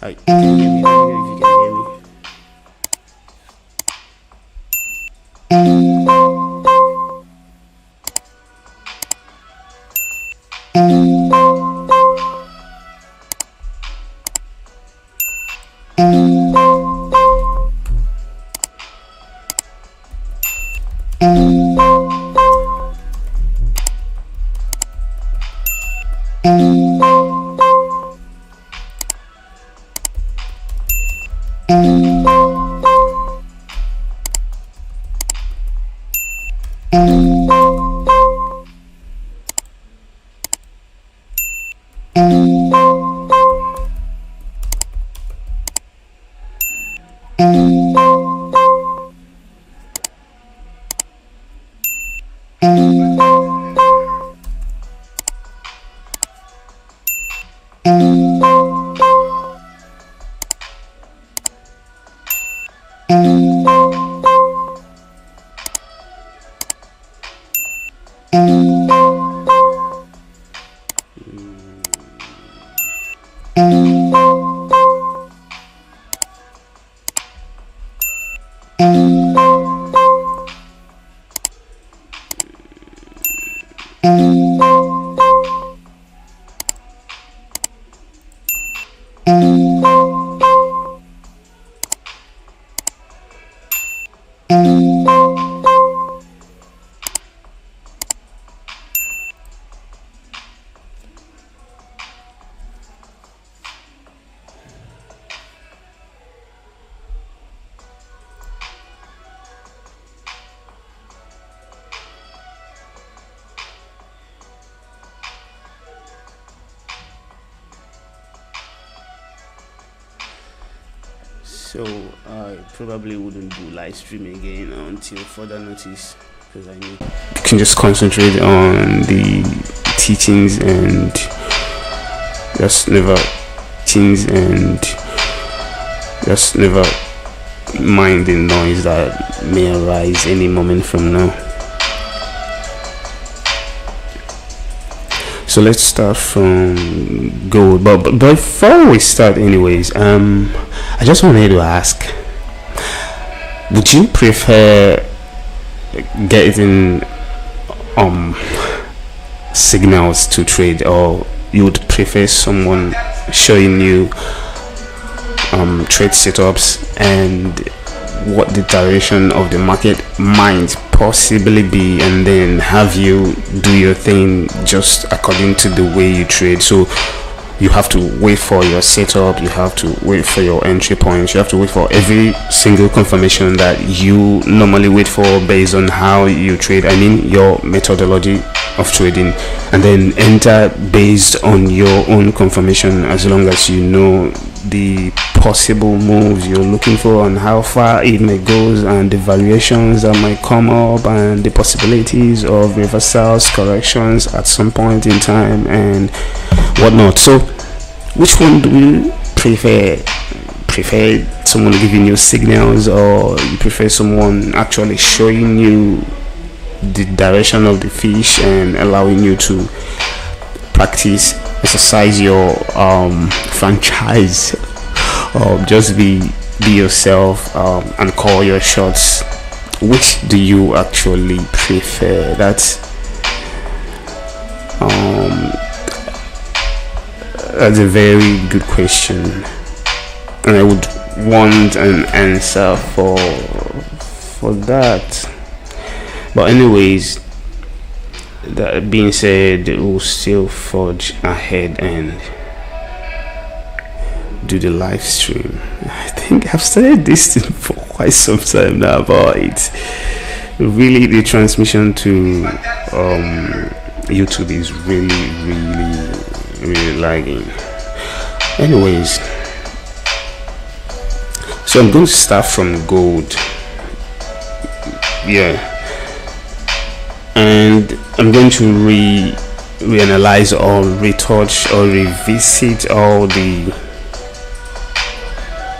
Hi, can you hear me? Let me know if you can hear me. So I probably wouldn't do live stream again until further notice, because I need can just concentrate on the teachings and just never mind the noise that may arise any moment from now. So let's start from gold, but before we start anyways, I just wanted to ask, would you prefer getting signals to trade, or you would prefer someone showing you trade setups and what the direction of the market might possibly be, and then have you do your thing just according to the way you trade? So you have to wait for your setup, you have to wait for your entry points, you have to wait for every single confirmation that you normally wait for based on how you trade, I mean your methodology of trading, and then enter based on your own confirmation, as long as you know the possible moves you're looking for and how far it may go, and the variations that might come up, and the possibilities of reversals, corrections at some point in time, and whatnot. So which one do you prefer? Prefer someone giving you signals, or you prefer someone actually showing you the direction of the fish and allowing you to practice, exercise your franchise, or just be yourself and call your shots? Which do you actually prefer? That's a very good question, and I would want an answer for that. But anyways, that being said, we'll still forge ahead and do the live stream. I think I've started this thing for quite some time now, but it's really the transmission to YouTube is really lagging. Anyways, so I'm going to start from gold. Yeah, and I'm going to reanalyze or retouch or revisit all the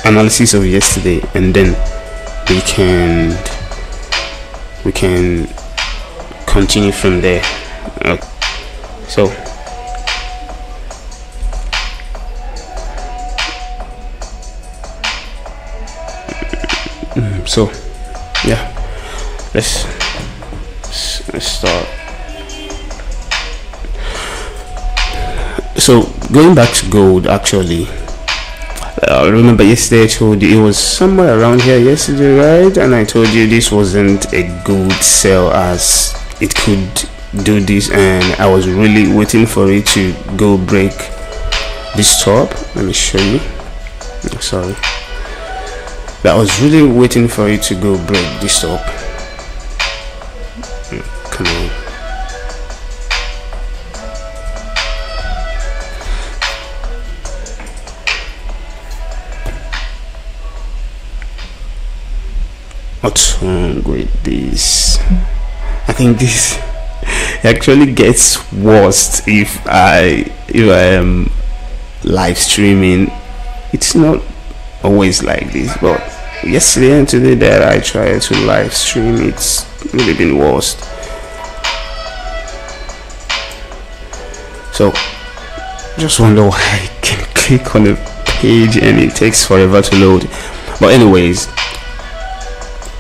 analysis of yesterday, and then we can continue from there. So yeah, let's start. So going back to gold, actually, remember yesterday I told you it was somewhere around here yesterday, right? And I told you this wasn't a good sell as it could do this, and I was really waiting for it to go break this top. Let me show you. Sorry, I was really waiting for it to go break this top. Come on. What's wrong with this? I think this actually gets worse if I am live streaming. It's not always like this, but yesterday and today that I tried to live stream, it's really been worse. So just wonder why I can click on a page and it takes forever to load. But anyways,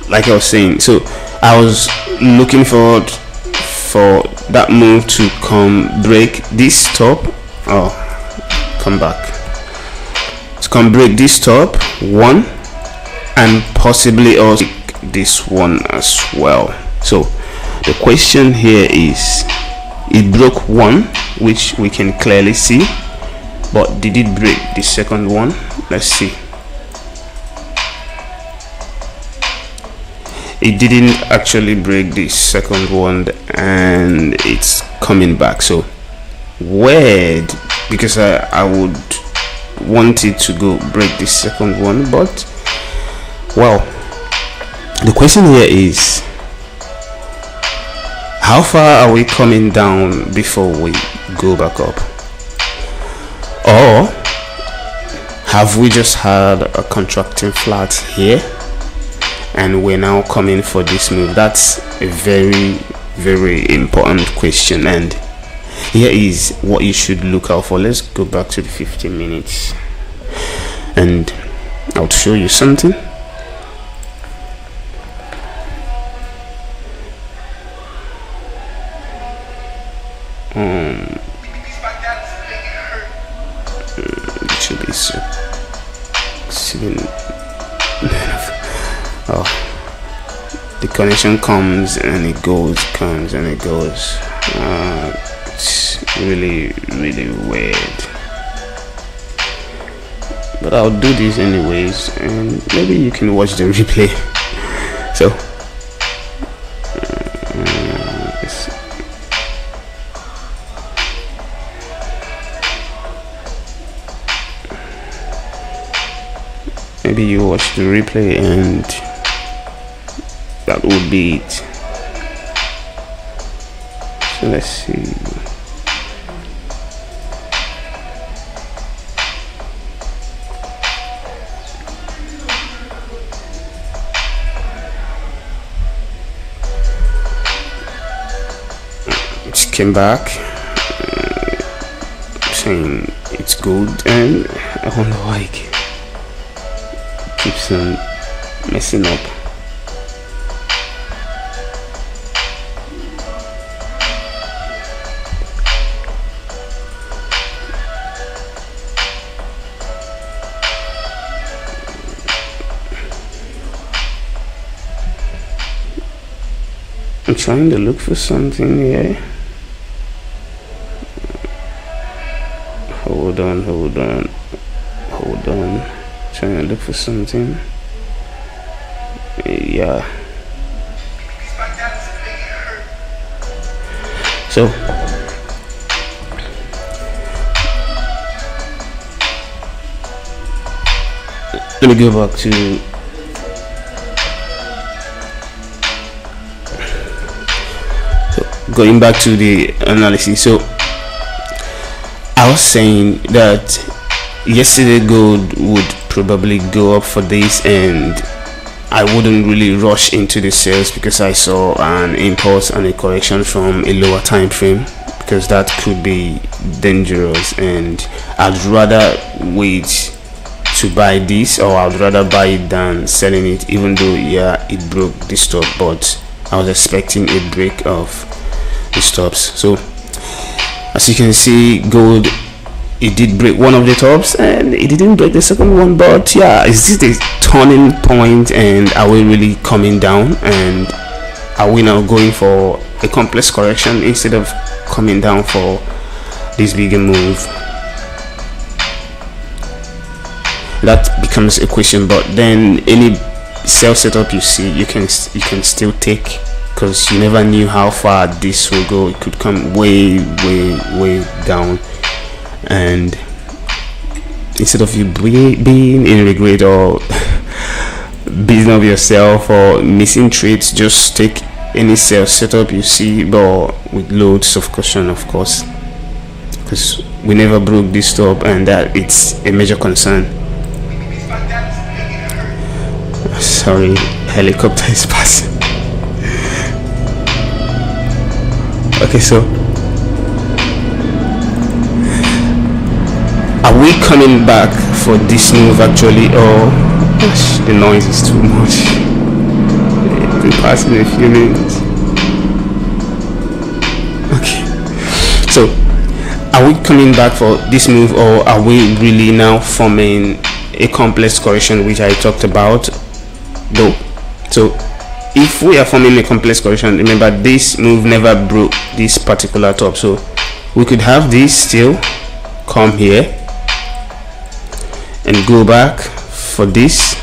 like I was saying, so I was looking forward for that move to come break this top, come back to come break this top one, and possibly also this one as well. So the question here is, it broke one, which we can clearly see, but did it break the second one? Let's see. It didn't actually break the second one, and it's coming back. So weird, because I would want it to go break the second one, but well, the question here is, how far are we coming down before we go back up? Or have we just had a contracting flat here and we're now coming for this move? That's a very important question, and here is what you should look out for. Let's go back to the 15 minutes and I'll show you something. It should be the connection comes and it goes, comes and it goes. It's really weird, but I'll do this anyways, and maybe you can watch the replay. So maybe you watch the replay and that would be it. So let's see. It came back saying it's good, and I wonder why it keeps on messing up. I'm trying to look for something here. Hold on. Trying to look for something. Yeah. So me go back to going back to the analysis. So I was saying that yesterday gold would probably go up for this, and I wouldn't really rush into the sales because I saw an impulse and a correction from a lower time frame, because that could be dangerous, and I'd rather wait to buy this, or I'd rather buy it than selling it, even though yeah, it broke the stop, but I was expecting a break of the stops. So as you can see, gold, it did break one of the tops and it didn't break the second one, but yeah, is this a turning point, and are we really coming down, and are we now going for a complex correction instead of coming down for this bigger move? That becomes a question. But then any sell setup you see, you can still take, because you never knew how far this will go. It could come way down, and instead of you being in regret or beating up yourself or missing trades, just take any sell setup you see, but with loads of caution, of course, because we never broke this stop, and that it's a major concern. Sorry, helicopter is passing. Okay, so are we coming back for this move actually, or gosh, the noise is too much? It will pass in a few minutes. Okay, so are we coming back for this move, or are we really now forming a complex correction, which I talked about though? So if we are forming a complex correction, remember this move never broke this particular top, so we could have this still come here and go back for this.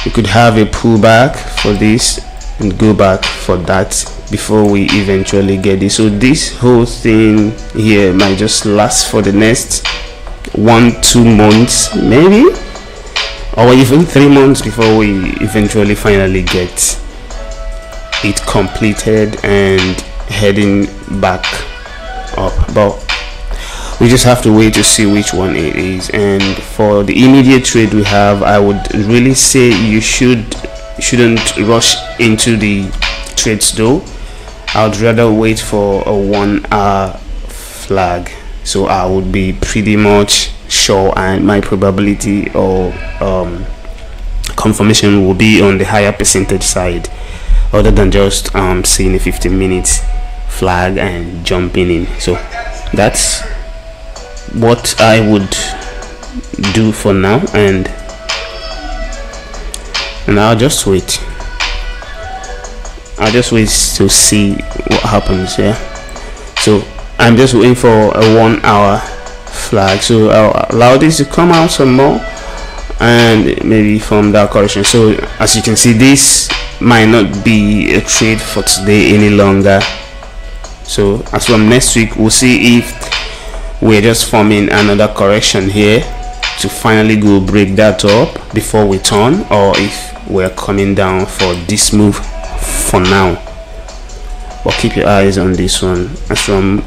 We could have a pullback for this and go back for that before we eventually get this. So this whole thing here might just last for the next 1-2 months maybe, or even 3 months before we eventually finally get it completed and heading back up. But we just have to wait to see which one it is. And for the immediate trade we have, I would really say you shouldn't rush into the trades though. I would rather wait for a 1 hour flag, so I would be pretty much sure, and my probability or confirmation will be on the higher percentage side, other than just seeing a 15-minute flag and jumping in. So that's what I would do for now, and I'll just wait to see what happens. Yeah, so I'm just waiting for a 1 hour flag, so I'll allow this to come out some more and maybe form that correction. So as you can see, this might not be a trade for today any longer. So as from next week, we'll see if we're just forming another correction here to finally go break that up before we turn, or if we're coming down for this move for now. But keep your eyes on this one. As from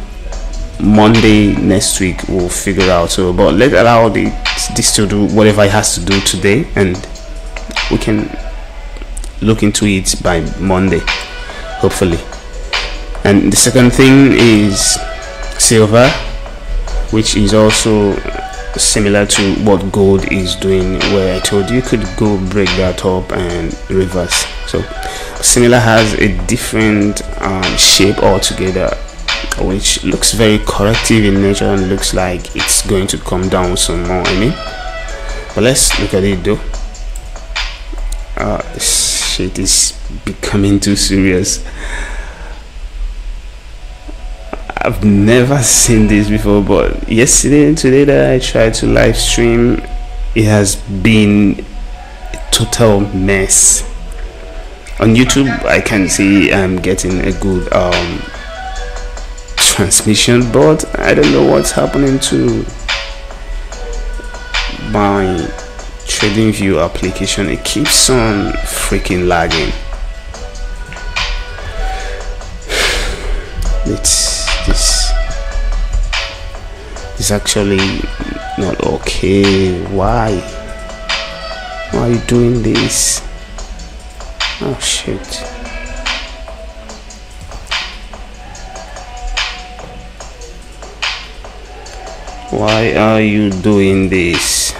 Monday next week, we'll figure out. So but let's allow this to do whatever it has to do today, and we can look into it by Monday, hopefully. And the second thing is silver, which is also similar to what gold is doing, where I told you could go break that up and reverse. So similar has a different shape altogether, which looks very corrective in nature and looks like it's going to come down some more, but let's look at it though. Shit is becoming too serious. I've never seen this before, but yesterday and today that I tried to live stream, it has been a total mess. On YouTube I can see I'm getting a good transmission, but I don't know what's happening to my TradingView application, it keeps on freaking lagging. This is actually not okay. Why are you doing this? Oh shit. Why are you doing this?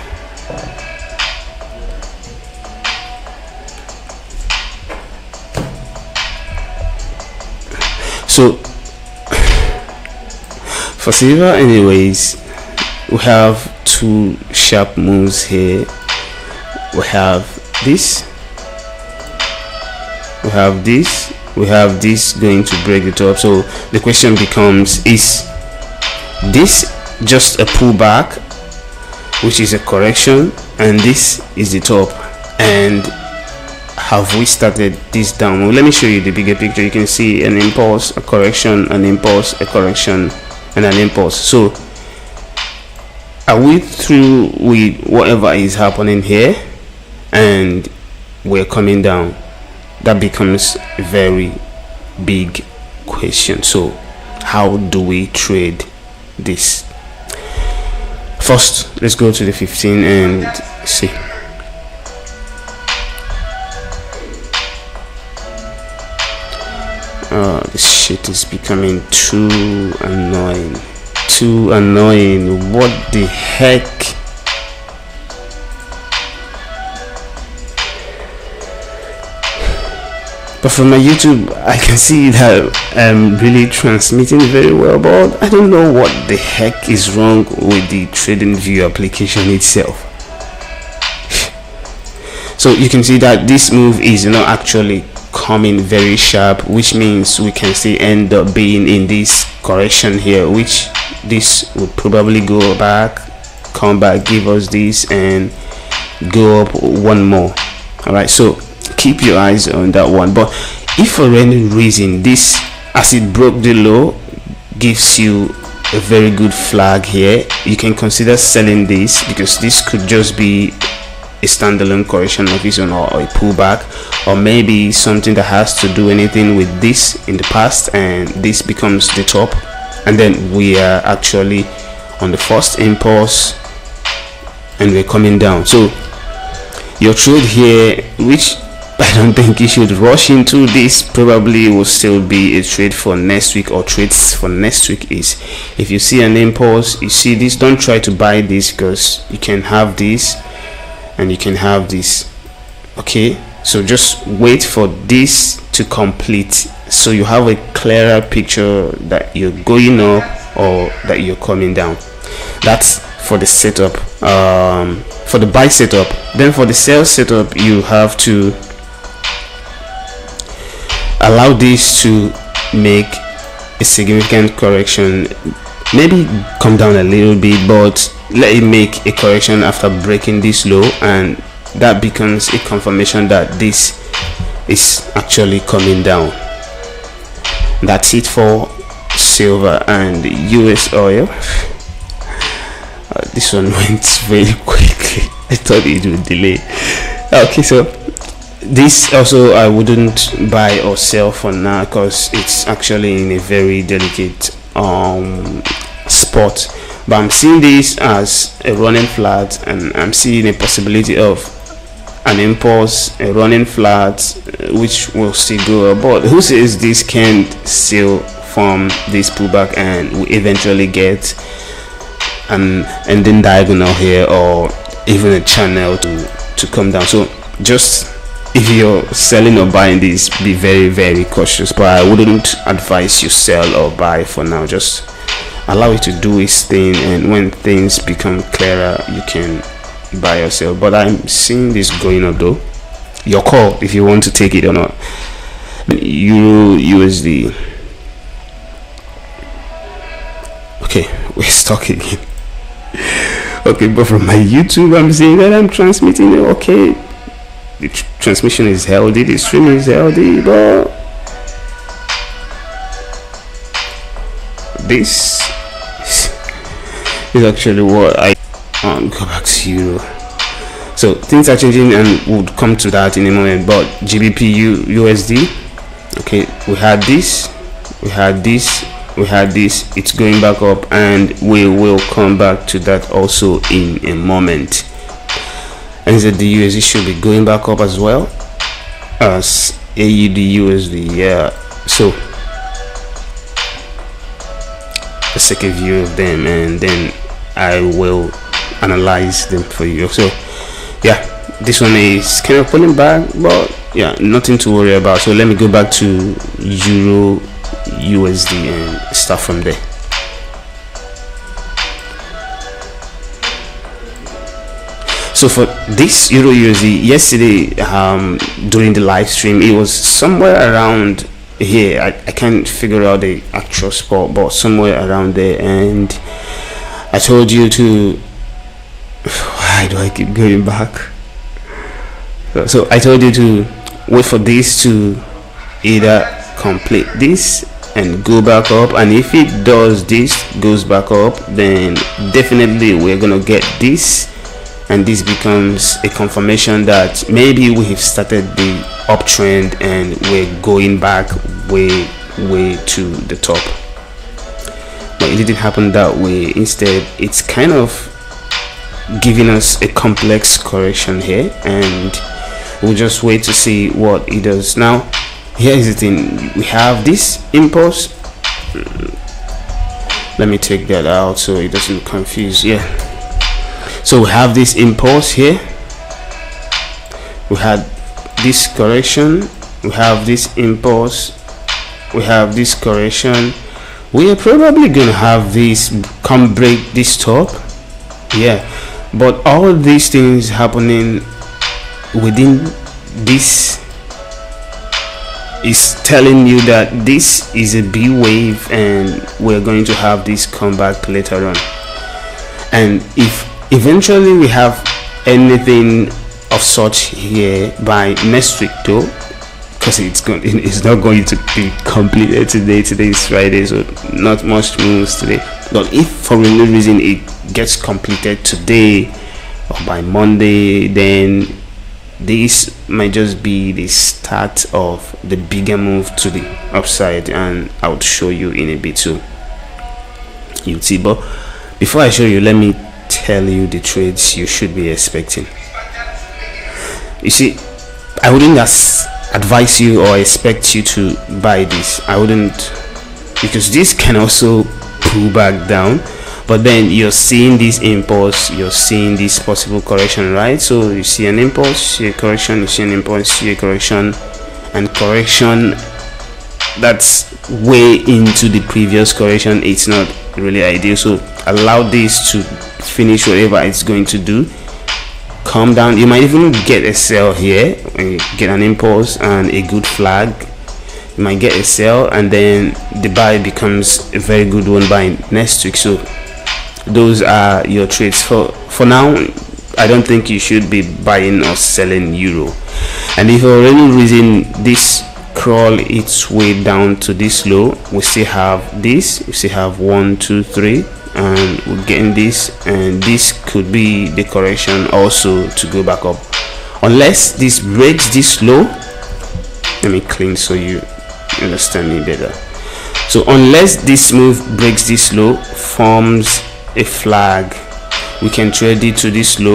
So for silver anyways, we have two sharp moves here. We have this, we have this going to break the top. So the question becomes, is this just a pullback, which is a correction, and this is the top? And have we started this down? Well, let me show you the bigger picture. You can see an impulse, a correction, an impulse, a correction, and an impulse. So are we through with whatever is happening here and we're coming down? That becomes a very big question. So how do we trade this? First, let's go to the 15 and see. This shit is becoming too annoying. What the heck? But from my YouTube, I can see that I'm really transmitting very well, but I don't know what the heck is wrong with the TradingView application itself. So you can see that this move is not actually coming very sharp, which means we can still end up being in this correction here, which this would probably go back, come back, give us this, and go up one more. All right, so keep your eyes on that one. But if for any reason this, as it broke the low, gives you a very good flag here, you can consider selling this, because this could just be a standalone correction of its own, or a pullback, or maybe something that has to do anything with this in the past, and this becomes the top, and then we are actually on the first impulse and we're coming down. So your trade here, which I don't think you should rush into, this probably will still be a trade for next week, or trades for next week, is if you see an impulse, you see this, don't try to buy this, because you can have this and you can have this. Okay, so just wait for this to complete, so you have a clearer picture that you're going up or that you're coming down. That's for the setup, for the buy setup. Then for the sell setup, you have to allow this to make a significant correction, maybe come down a little bit, but let it make a correction after breaking this low, and that becomes a confirmation that this is actually coming down. That's it for silver and US oil. This one went very quickly. I thought it would delay. Okay, so this also I wouldn't buy or sell for now, because it's actually in a very delicate spot. But I'm seeing this as a running flat, and I'm seeing a possibility of an impulse, a running flat, which will still go up. But who says this can't still form this pullback and we eventually get an ending diagonal here, or even a channel to come down? So just, if you're selling or buying this, be very, very cautious. But I wouldn't advise you sell or buy for now. Just allow it to do its thing, and when things become clearer, you can buy or sell. But I'm seeing this going up though. Your call if you want to take it or not. Euro USD. Okay, we're stuck again. Okay, but from my YouTube, I'm saying that I'm transmitting. Okay, the transmission is healthy, the stream is healthy, but this is actually what I go back to Euro. So So things are changing, and we'll come to that in a moment. But GBP USD, okay, we had this, we had this, we had this. It's going back up, and we will come back to that also in a moment. And said the USD should be going back up as well as AUD USD. Yeah, so let's take a view of them, and then I will analyze them for you. So yeah, this one is kind of pulling back, but yeah, nothing to worry about. So let me go back to Euro USD and start from there. So for this Euro USD, yesterday during the live stream, it was somewhere around here. I can't figure out the actual spot, but somewhere around there. And I told you to, why do I keep going back? So I told you to wait for this to either complete this and go back up, and if it does this, goes back up, then definitely we're gonna get this, and this becomes a confirmation that maybe we have started the uptrend and we're going back way to the top. But it didn't happen that way. Instead, it's kind of giving us a complex correction here, and we'll just wait to see what it does. Now here is the thing, we have this impulse. Let me take that out so it doesn't confuse. Yeah, so we have this impulse here, we had this correction, we have this impulse, we have this correction. We are probably gonna have this come break this top. Yeah, but all these things happening within this is telling you that this is a B wave, and we're going to have this comeback later on. And if eventually we have anything of such here by next week, though, because it's not going to be completed today. Today is Friday, so not much moves today. But if for any reason it gets completed today or by Monday, then this might just be the start of the bigger move to the upside, and I'll show you in a bit too. You see, but before I show you, let me tell you the trades you should be expecting. You see, I wouldn't advise you or expect you to buy this. I wouldn't, because this can also pull back down. But then you're seeing this impulse, you're seeing this possible correction, right? So you see an impulse, see a correction, you see an impulse, see a correction, and correction that's way into the previous correction. It's not really ideal. So allow this to finish whatever it's going to do, calm down. You might even get a sell here when you get an impulse and a good flag. You might get a sell, and then the buy becomes a very good one by next week. So those are your trades for now. I don't think you should be buying or selling euro. And if for any reason this crawl its way down to this low, we still have this, we still have 1 2 3, and we're getting this, and this could be the correction also to go back up, unless this breaks this low. Let me clean so you understand me better. So unless this move breaks this low, forms a flag, we can trade it to this low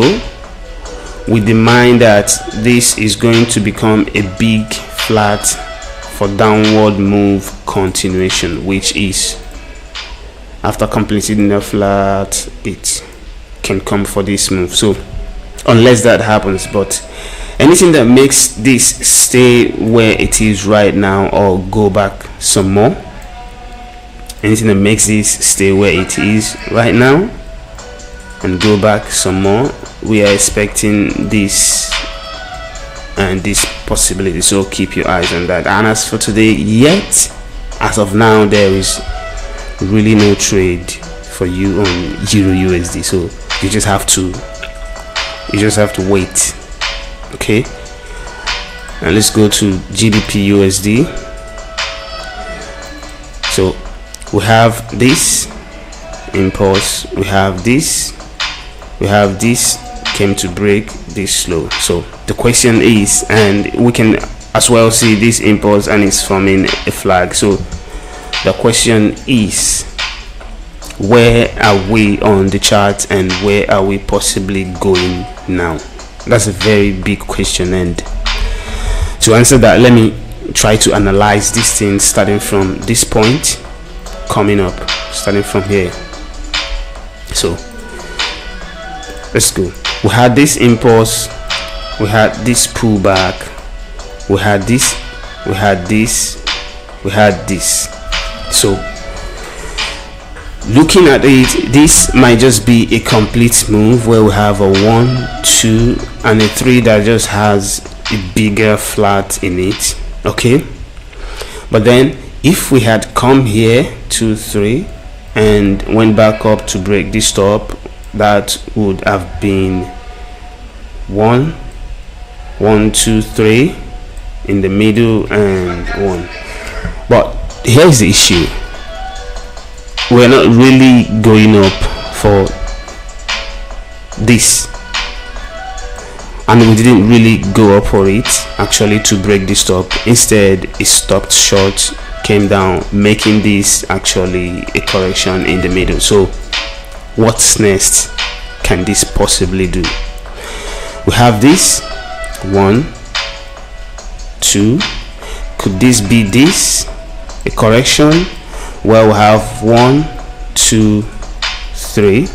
with the mind that this is going to become a big flat for downward move continuation, which is after completing the flat it can come for this move. So unless that happens, but anything that makes this stay where it is right now or go back some more, anything that makes this stay where it is right now and go back some more, we are expecting this and this possibility. So keep your eyes on that. And as for today, yet as of now, there is really no trade for you on Euro USD. So you just have to wait. Okay, and let's go to GBP USD. So we have this impulse, we have this came to break this low. So the question is, and we can as well see this impulse and it's forming a flag. So the question is, where are we on the chart and where are we possibly going now? That's a very big question, and to answer that, let me try to analyze this thing starting from this point, coming up, starting from here. So let's go. We had this impulse, we had this pullback, we had this, we had this, we had this. So looking at it, this might just be a complete move where we have a 1, 2 and a 3 that just has a bigger flat in it. Okay, but then if we had come here 2, 3 and went back up to break this top, that would have been 1, 1, 2, 3 in the middle and 1. But here's the issue: we're not really going up for this, and we didn't really go up for it actually to break this top. Instead, it stopped short, came down, making this actually a correction in the middle. So what's next? Can this possibly do? We have this 1, 2. Could this be this, a correction where we have 1, 2, 3?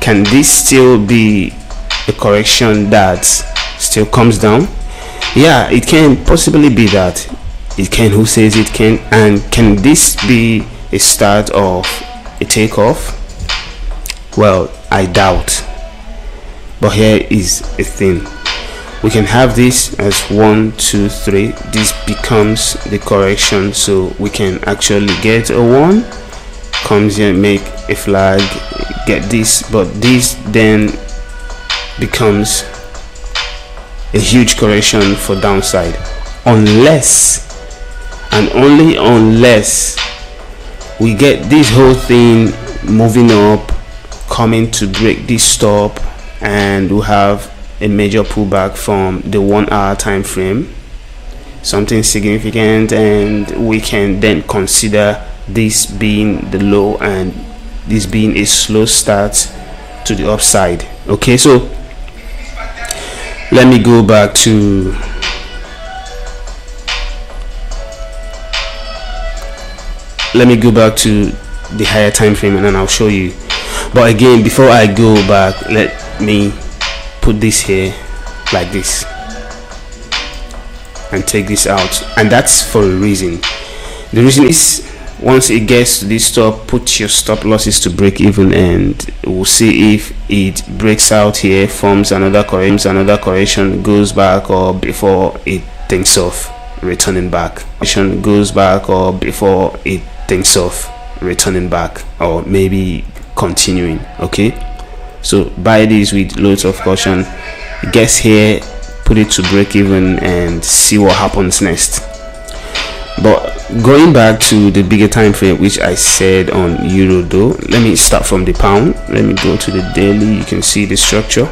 Can this still be a correction that still comes down? Yeah, it can possibly be that. It can. Who says it can? And can this be a start of a takeoff? Well, I doubt. But here is a thing: we can have this as 1, 2, 3. This becomes the correction, so we can actually get a 1, comes here, make a flag, get this, but this then becomes a huge correction for downside, unless and only unless we get this whole thing moving up, coming to break this stop, and we have a major pullback from the 1 hour time frame, something significant, and we can then consider this being the low and this being a slow start to the upside. Okay, so let me go back to the higher time frame and then I'll show you. But again, before I go back, let me put this here like this and take this out, and that's for a reason. The reason is, once it gets to this stop, put your stop losses to break even, and we'll see if it breaks out here, forms another correction, goes back, or before it thinks of returning back, goes back, or before it thinks of returning back, or maybe continuing. Okay, so buy these with loads of caution. Guess here, put it to break even, and see what happens next. But going back to the bigger time frame, which I said on euro, though, let me start from the pound. Let me go to the daily. You can see the structure.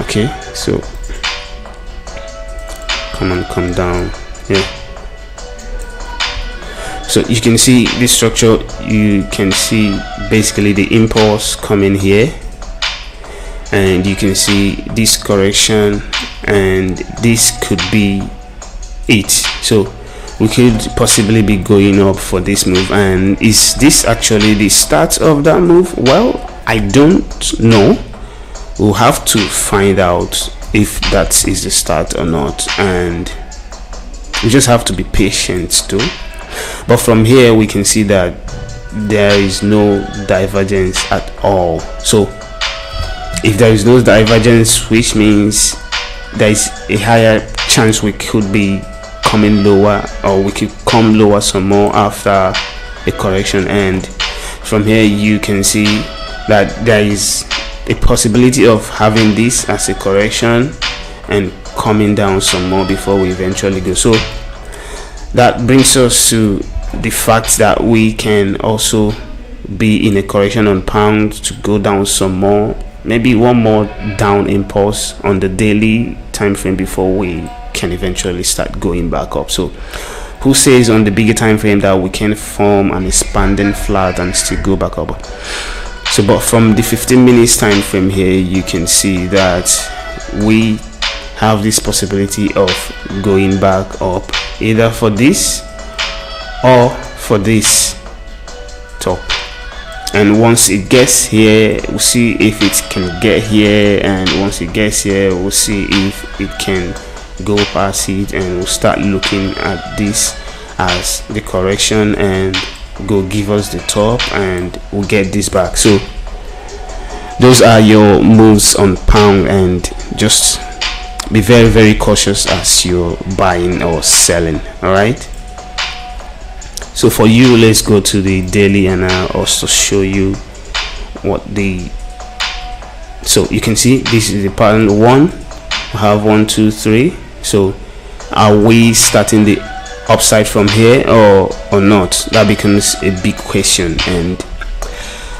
Okay, so come down here. So you can see this structure. You can see basically the impulse coming here, and you can see this correction, and this could be it. So we could possibly be going up for this move. And is this actually the start of that move? Well, I don't know. We'll have to find out if that is the start or not, and we just have to be patient too. But from here we can see that there is no divergence at all. So if there is no divergence, which means there is a higher chance we could be coming lower, or we could come lower some more after a correction. And from here you can see that there is a possibility of having this as a correction and coming down some more before we eventually go. So that brings us to the fact that we can also be in a correction on pound to go down some more, maybe one more down impulse on the daily time frame before we can eventually start going back up. So who says on the bigger time frame that we can form an expanding flat and still go back up? So but from the 15 minutes time frame here, you can see that we have this possibility of going back up either for this or for this top. And once it gets here, we'll see if it can get here, and once it gets here, we'll see if it can go past it, and we'll start looking at this as the correction and go give us the top, and we'll get this back. So those are your moves on pound, and just be very, very cautious as you're buying or selling. All right, so for you, let's go to the daily, and I'll also show you what the, so you can see this is the pattern one. We have 1, 2, 3. So are we starting the upside from here or not? That becomes a big question. And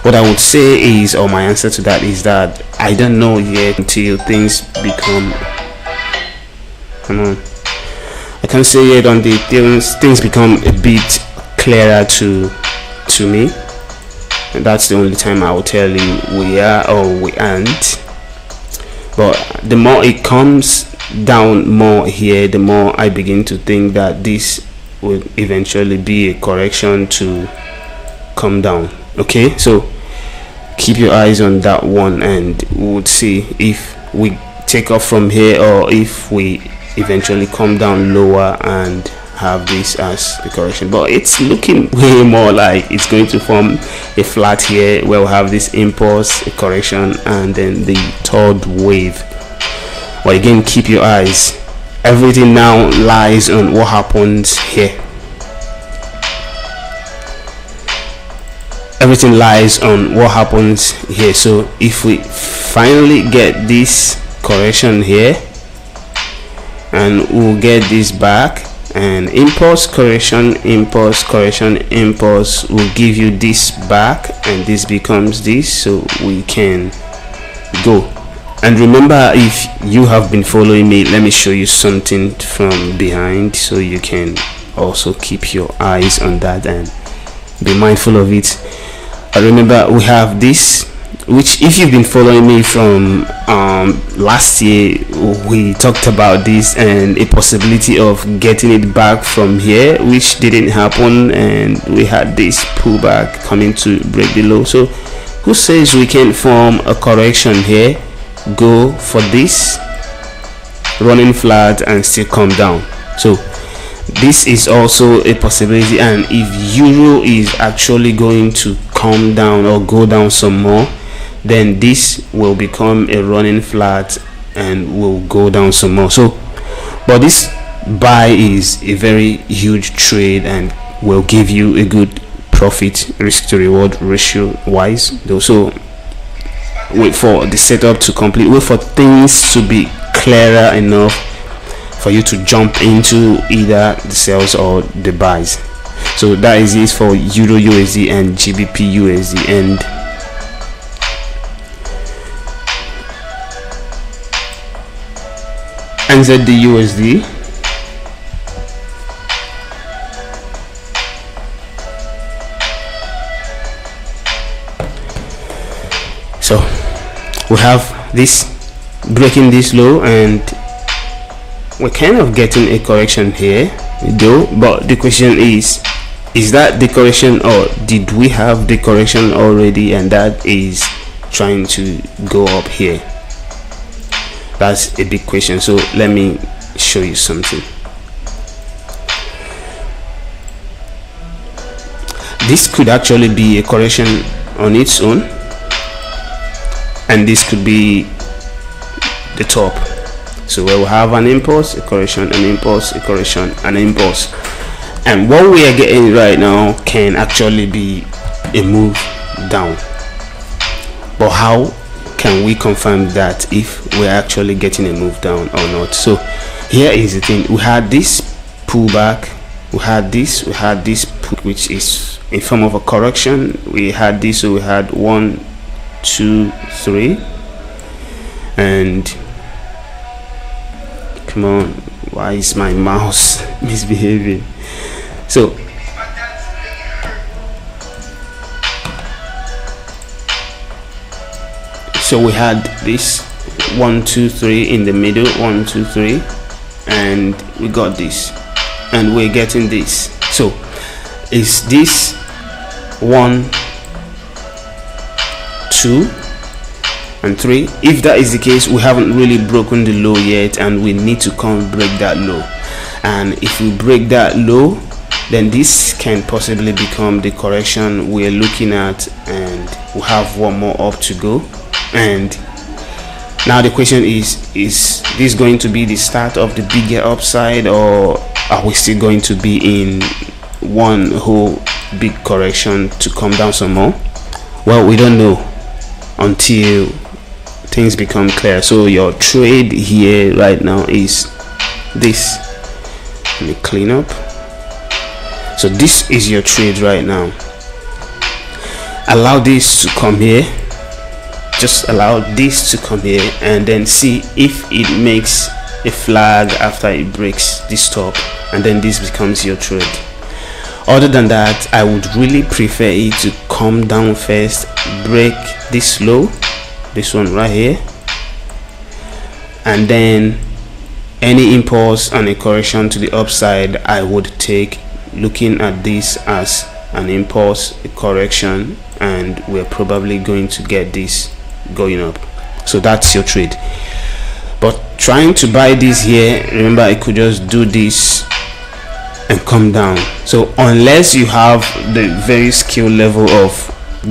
what I would say is, or my answer to that is that I don't know yet until things become, come on, I can't say yet until things become a bit clearer to me, and that's the only time I will tell you we are or we aren't. But the more it comes down more here, the more I begin to think that this will eventually be a correction to come down. Okay, so keep your eyes on that one, and we would see if we take off from here or if we eventually come down lower and have this as the correction. But it's looking way more like it's going to form a flat here where we'll have this impulse, a correction, and then the third wave. But again, keep your eyes. Everything now lies on what happens here. Everything lies on what happens here. So if we finally get this correction here, and we'll get this back, and impulse, correction, impulse, correction, impulse will give you this back, and this becomes this, so we can go. And remember, if you have been following me, let me show you something from behind so you can also keep your eyes on that and be mindful of it. Remember, we have this, which if you've been following me from last year, we talked about this and a possibility of getting it back from here, which didn't happen, and we had this pullback coming to break the low. So who says we can form a correction here, go for this running flat and still come down? So this is also a possibility. And if euro is actually going to come down or go down some more, then this will become a running flat and will go down some more. So but this buy is a very huge trade and will give you a good profit risk to reward ratio wise. So wait for the setup to complete, wait for things to be clearer enough for you to jump into either the sales or the buys. So that is it for Euro USD and GBP USD. And NZD USD, so we have this breaking this low, and we're kind of getting a correction here though. But the question is that the correction, or did we have the correction already and that is trying to go up here? That's a big question. So let me show you something. This could actually be a correction on its own, and this could be the top. So we'll have an impulse, a correction, an impulse, a correction, an impulse. And what we are getting right now can actually be a move down. But how can we confirm that if we're actually getting a move down or not? So here is the thing. We had this pullback, we had this pull, which is in form of a correction. We had this, so we had 1, 2, 3, And come on, why is my mouse misbehaving? So we had this 1 2 3 in the middle, 1 2 3, and we got this, and we're getting this. So is this 1 2 and 3? If that is the case, we haven't really broken the low yet, and we need to come break that low. And if we break that low, then this can possibly become the correction we're looking at, and we'll have one more up to go. And now the question is this going to be the start of the bigger upside, or are we still going to be in one whole big correction to come down some more? Well, we don't know until things become clear. So your trade here right now is this. Let me clean up. So this is your trade right now. Allow this to come here. Just allow this to come here, and then see if it makes a flag after it breaks this top, and then this becomes your trade. Other than that, I would really prefer it to come down first, break this low, this one right here, and then any impulse and a correction to the upside I would take, looking at this as an impulse, a correction, and we're probably going to get this going up. So that's your trade. But trying to buy this here, remember, I could just do this and come down. So unless you have the very skill level of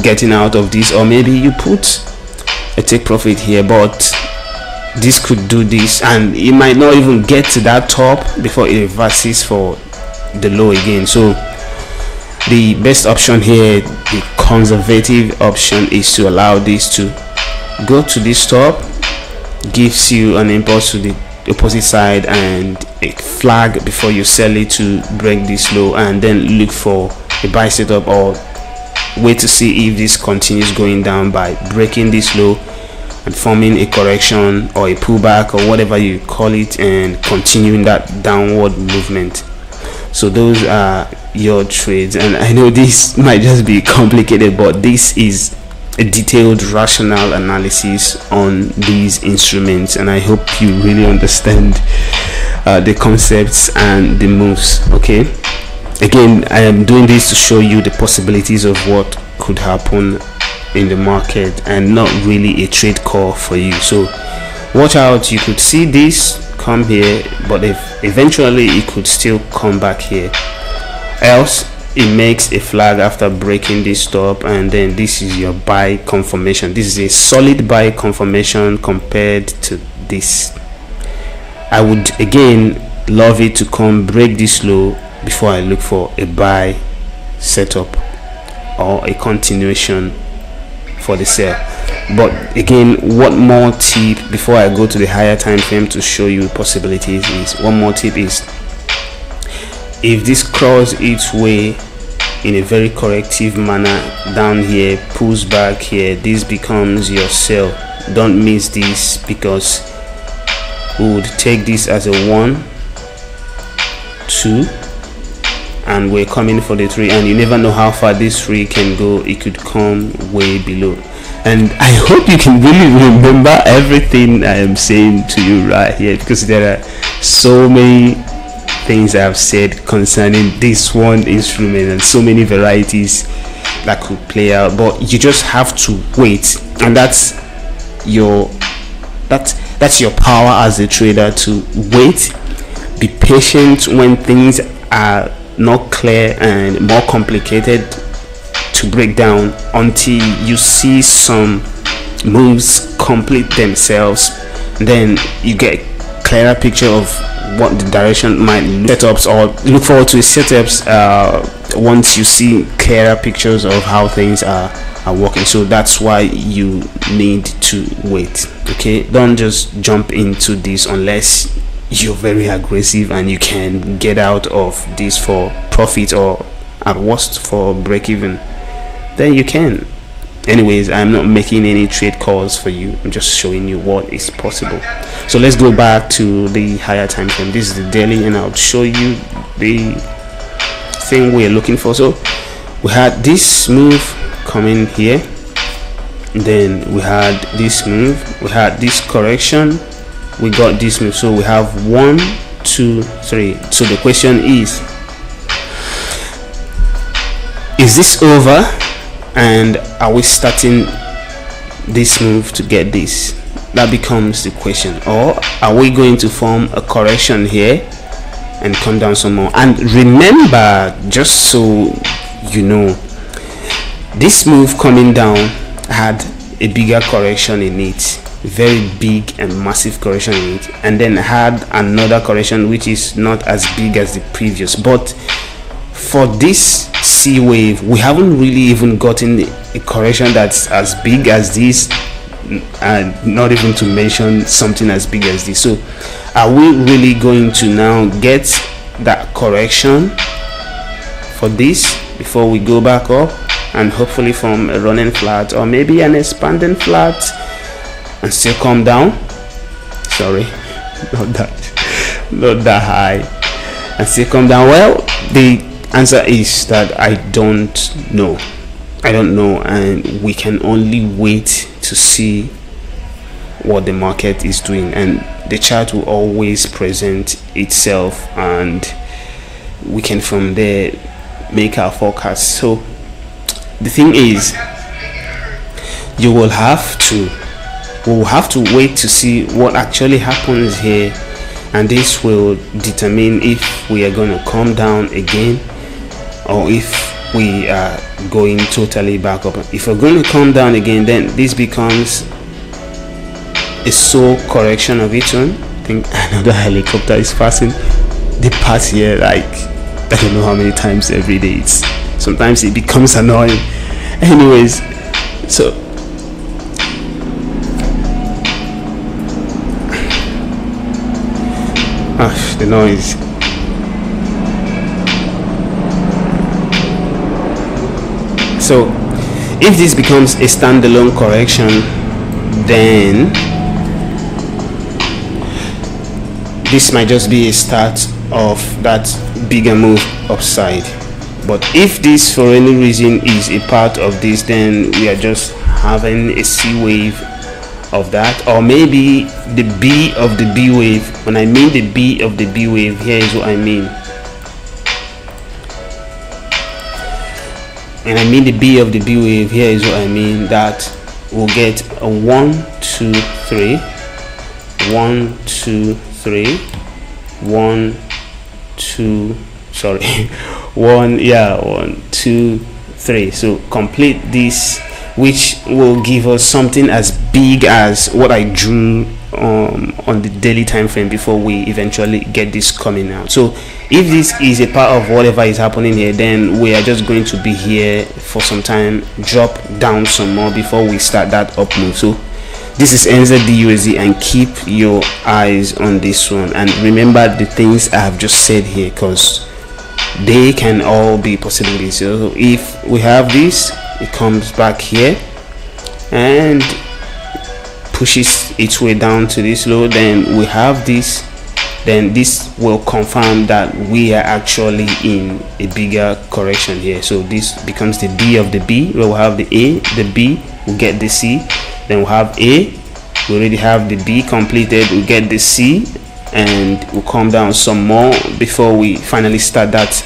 getting out of this, or maybe you put a take profit here, but this could do this, and it might not even get to that top before it reverses for the low again. So the best option here, the conservative option, is to allow this to go to this top, gives you an impulse to the opposite side and a flag before you sell it to break this low, and then look for a buy setup, or wait to see if this continues going down by breaking this low and forming a correction or a pullback or whatever you call it, and continuing that downward movement. So those are your trades, and I know this might just be complicated, but this is a detailed rational analysis on these instruments, and I hope you really understand the concepts and the moves. Okay, again, I am doing this to show you the possibilities of what could happen in the market, and not really a trade call for you. So watch out. You could see this come here, but if eventually it could still come back here, else it makes a flag after breaking this stop, and then this is your buy confirmation. This is a solid buy confirmation compared to this. I would again love it to come break this low before I look for a buy setup or a continuation for the sale. But again, one more tip before I go to the higher time frame to show you possibilities is, one more tip is, if this crawls its way in a very corrective manner down here, pulls back here, this becomes your sell. Don't miss this, because we would take this as a 1 2, and we're coming for the 3, and you never know how far this 3 can go. It could come way below, and I hope you can really remember everything I am saying to you right here, because there are so many things I've said concerning this one instrument, and so many varieties that could play out. But you just have to wait, and that's your power as a trader, to wait, be patient when things are not clear and more complicated to break down, until you see some moves complete themselves. Then you get a clearer picture of what the direction might setups, or look forward to setups once you see clearer pictures of how things are working. So that's why you need to wait. Okay, don't just jump into this unless you're very aggressive and you can get out of this for profit, or at worst for break even. Then you can Anyways, I'm not making any trade calls for you. I'm just showing you what is possible. So let's go back to the higher time frame. This is the daily, and I'll show you the thing we're looking for. So we had this move coming here, then we had this move, we had this correction, we got this move. So we have 1, 2, 3. So the question is this over, and are we starting this move to get this? That becomes the question. Or are we going to form a correction here and come down some more? And remember, just so you know, this move coming down had a bigger correction in it, very big and massive correction in it, and then had another correction which is not as big as the previous. But for this C wave, we haven't really even gotten a correction that's as big as this, and not even to mention something as big as this. So are we really going to now get that correction for this before we go back up and hopefully form a running flat, or maybe an expanding flat and still come down? Sorry, not that high, and still come down? Well, the answer is that I don't know, and we can only wait to see what the market is doing, and the chart will always present itself, and we can from there make our forecast. So the thing is, we'll have to wait to see what actually happens here, and this will determine if we are going to come down again or if we are going totally back up. If we're going to come down again, then this becomes a sole correction of its own. I think another helicopter is passing. They pass here like I don't know how many times every day. Sometimes it becomes annoying. Anyways, so the noise. So if this becomes a standalone correction, then this might just be a start of that bigger move upside. But if this for any reason is a part of this, then we are just having a C wave of that, or maybe the B of the B wave. When I mean the B of the B wave, here is what I mean. And I mean the B of the B wave, here is what I mean, that we'll get a 1, 2, 3, 1, 2, 3, 1, 2, sorry, 1, 2, 3. So complete this, which will give us something as big as what I drew on the daily time frame before we eventually get this coming out. So if this is a part of whatever is happening here, then we are just going to be here for some time, drop down some more before we start that up move. So this is NZD/USD, and keep your eyes on this one, and remember the things I have just said here, because they can all be possibilities. So if we have this, it comes back here and pushes its way down to this low, then we have this, then this will confirm that we are actually in a bigger correction here. So this becomes the D of the B, where we'll have the A, the B, we'll get the C, then we'll have A, we already have the B completed, we'll get the C, and we'll come down some more before we finally start that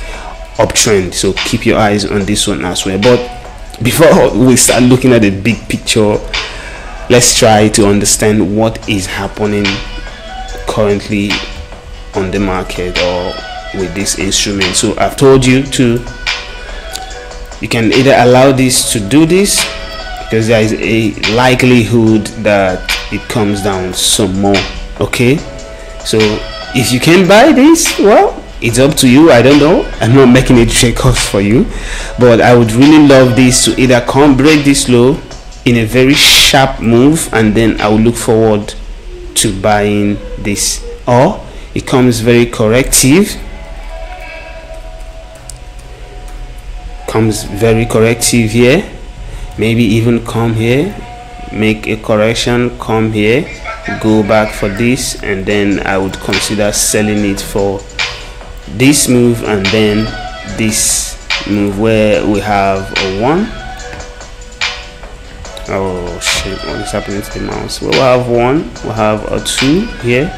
uptrend. So keep your eyes on this one as well. But before we start looking at the big picture, let's try to understand what is happening currently on the market or with this instrument. So I've told you you can either allow this to do this, because there is a likelihood that it comes down some more. Okay, so if you can buy this, well, it's up to you. I don't know, I'm not making a trade cost for you, but I would really love this to either come break this low in a very sharp move, and then I will look forward to buying this, or it comes very corrective, here, maybe even come here, make a correction, come here, go back for this, and then I would consider selling it for this move, and then this move where we have a 1. Oh shit, what is happening to the mouse? We'll have 1, we'll have a 2 here,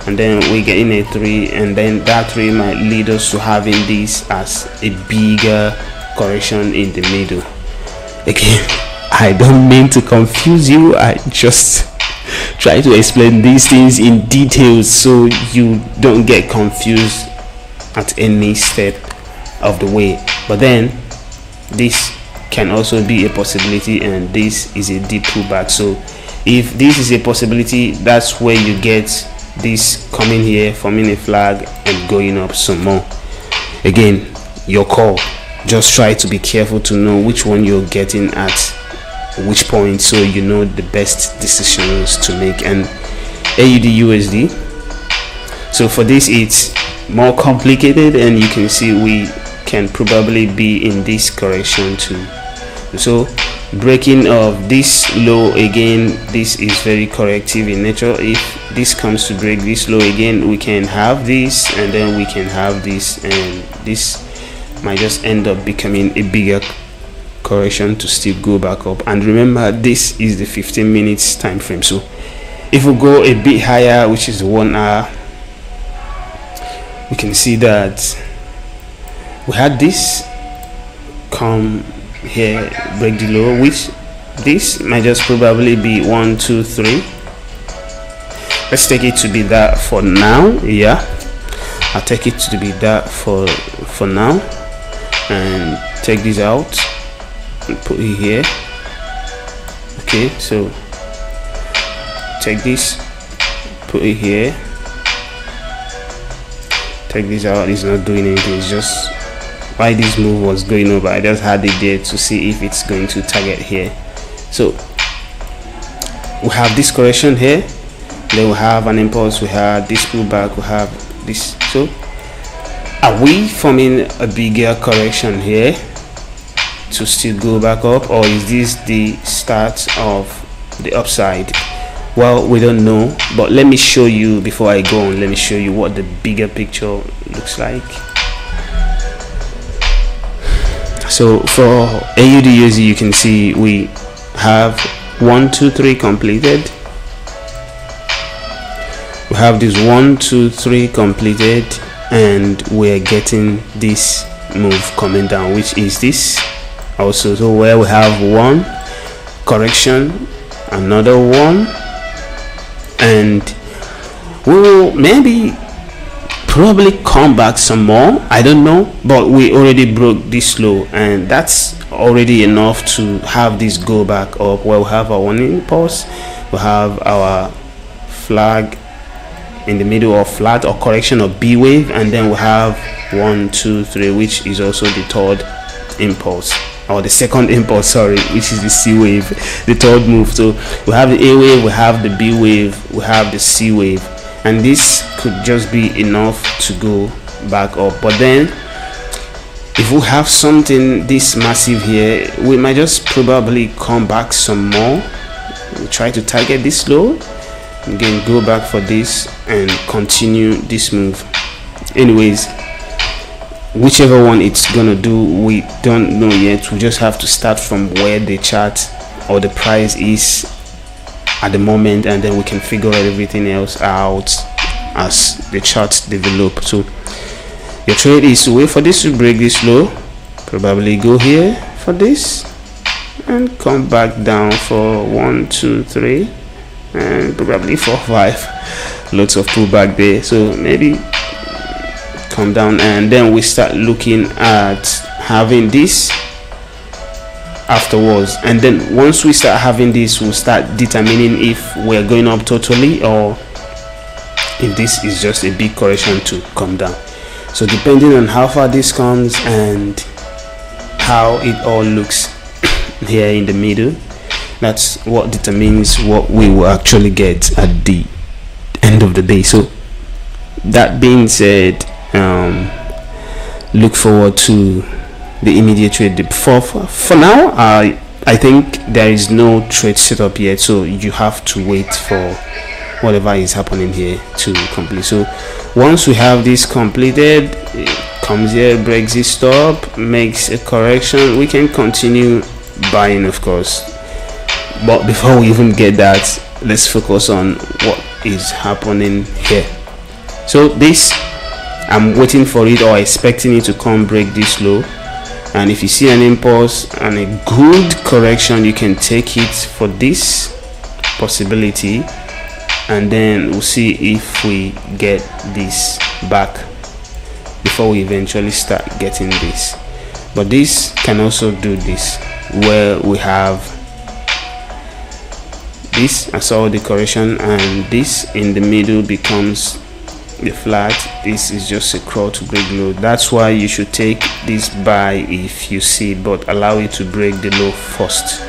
and then we get in a 3, and then that 3 might lead us to having this as a bigger correction in the middle. Again, I don't mean to confuse you, I just try to explain these things in details so you don't get confused at any step of the way. But then this can also be a possibility, and this is a deep pullback. So if this is a possibility, that's where you get this coming here, forming a flag and going up some more. Again, your call. Just try to be careful to know which one you're getting at which point, so you know the best decisions to make. And AUD USD, so for this it's more complicated, and you can see we can probably be in this correction too. So breaking of this low again, this is very corrective in nature. If this comes to break this low again, we can have this, and then we can have this, and this might just end up becoming a bigger correction to still go back up. And remember, this is the 15 minutes time frame. So if we go a bit higher, which is 1 hour, we can see that we had this come here, break the low, which this might just probably be 1 2 3. Let's take it to be that for now. Yeah, I'll take it to be that for now, and take this out and put it here. Okay, so take this, put it here, take this out. It's not doing anything, it's just why this move was going over. I just had it there to see if it's going to target here. So we have this correction here, then we have an impulse, we have this pullback, we have this. So are we forming a bigger correction here to still go back up, or is this the start of the upside? Well, we don't know, but let me show you before I go on. Let me show you what the bigger picture looks like. So for AUD USD, you can see we have 1 2 3 completed. We have this 1 2 3 completed, and we're getting this move coming down, which is this also. So where we have 1 correction, another 1, and we will maybe probably come back some more, I don't know, but we already broke this low, and that's already enough to have this go back up. Where we have our 1 impulse, we have our flag in the middle of flat or correction of B wave, and then we have 1 2 3, which is also the third impulse, or the second impulse, sorry, which is the C wave, the third move. So we have the A wave, we have the B wave, we have the C wave, and this could just be enough to go back up. But then if we have something this massive here, we might just probably come back some more. We try to target this low, again go back for this and continue this move. Anyways, whichever one it's gonna do, we don't know yet. We just have to start from where the chart or the price is at the moment, and then we can figure everything else out as the charts develop. So your trade is to wait for this to break this low, probably go here for this and come back down for 1 2 3 and probably 4 5. Lots of pullback there, so maybe come down, and then we start looking at having this afterwards. And then once we start having this, we'll start determining if we're going up totally or if this is just a big correction to come down. So depending on how far this comes and how it all looks here in the middle, that's what determines what we will actually get at the end of the day. So that being said, look forward to the immediate trade. For now, I think there is no trade setup yet, so you have to wait for whatever is happening here to complete. So once we have this completed, it comes here, breaks this stop, makes a correction, we can continue buying, of course. But before we even get that, let's focus on what is happening here. So this, I'm waiting for it or expecting it to come break this low, and if you see an impulse and a good correction, you can take it for this possibility, and then we'll see if we get this back before we eventually start getting this. But this can also do this, where we have this as all the correction, and this in the middle becomes the flat. This is just a crawl to break low. That's why you should take this buy if you see, but allow it to break the low first,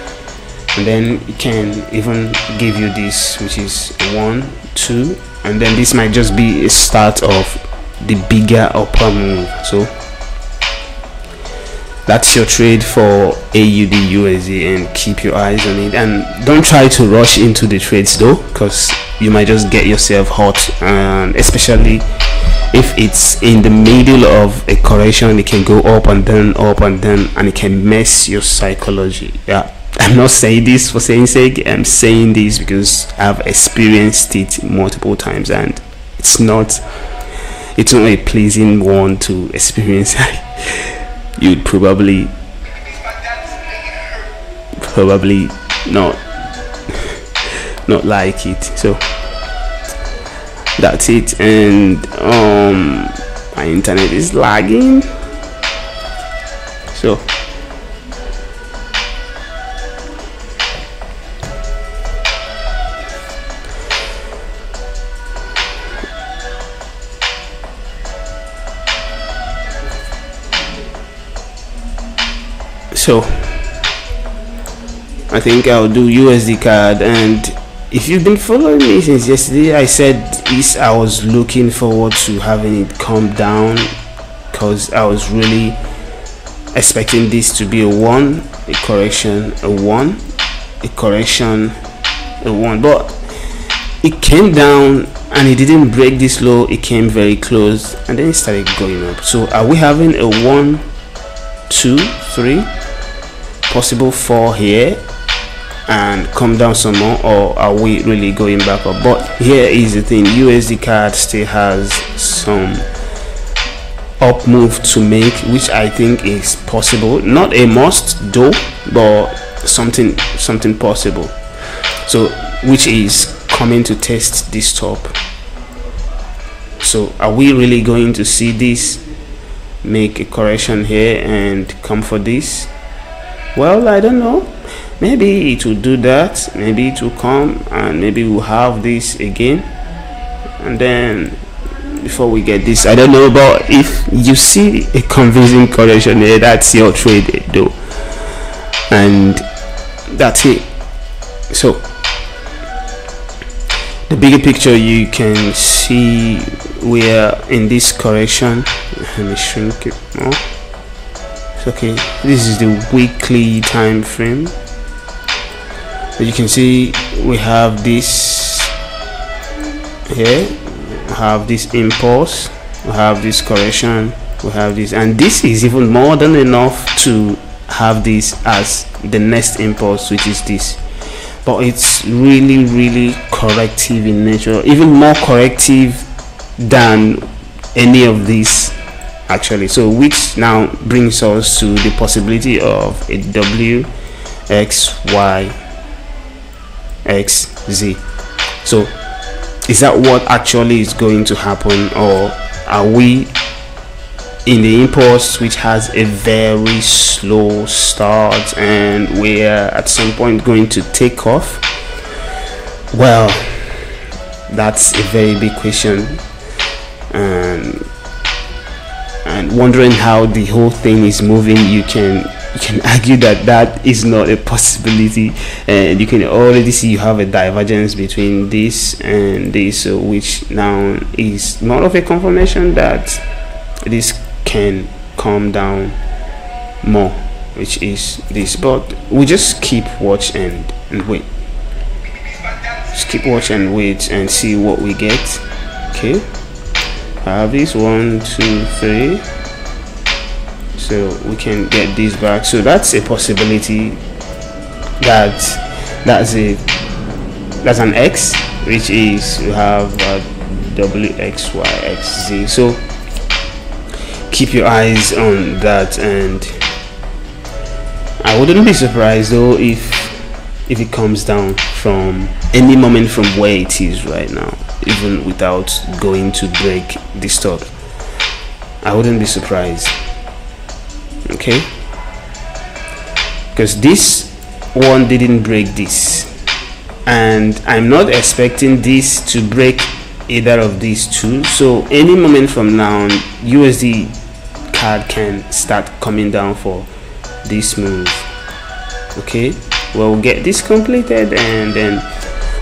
and then it can even give you this, which is 1, 2, and then this might just be a start of the bigger upper move. So that's your trade for AUD USD, and keep your eyes on it, and don't try to rush into the trades though, because you might just get yourself hot, and especially if it's in the middle of a correction, it can go up and down, and it can mess your psychology. Yeah, I'm not saying this for saying sake, I'm saying this because I've experienced it multiple times, and it's not a pleasing one to experience. You'd probably not like it. So that's it, and my internet is lagging, so I think I'll do USD card. And if you've been following me since yesterday, I said this, I was looking forward to having it come down, because I was really expecting this to be a 1, a correction, a 1, a correction, a 1, but it came down and it didn't break this low. It came very close and then it started going up. So are we having a 1, 2, 3, possible 4 here and come down some more, or are we really going back up? But here is the thing, USD card still has some up move to make, which I think is possible, not a must though, but something possible. So which is coming to test this top. So are we really going to see this make a correction here and come for this? Well, I don't know. Maybe it will do that, maybe it will come, and maybe we'll have this again, and then before we get this, I don't know. But if you see a convincing correction here, that's your trade though, and that's it. So the bigger picture, you can see we are in this correction. Let me shrink it more. It's okay. This is the weekly time frame. You can see we have this here, we have this impulse, we have this correction, we have this, and this is even more than enough to have this as the next impulse, which is this. But it's really corrective in nature, even more corrective than any of these actually. So which now brings us to the possibility of a WXY XZ. So is that what actually is going to happen, or are we in the impulse which has a very slow start and we're at some point going to take off? Well, that's a very big question, and wondering how the whole thing is moving, you can argue that is not a possibility, and you can already see you have a divergence between this and this, which now is more of a confirmation that this can calm down more. which is this, but we just keep watch and wait. Just keep watch and wait and see what we get. Okay, I have this 1 2 3, so we can get this back. So that's a possibility. That's an X, which is we have WXYXZ. So keep your eyes on that, and I wouldn't be surprised though if it comes down from any moment from where it is right now, even without going to break the stop. I wouldn't be surprised. Okay, because this one didn't break this, and I'm not expecting this to break either of these two. So any moment from now, USD card can start coming down for this move. Okay, well, we'll get this completed and then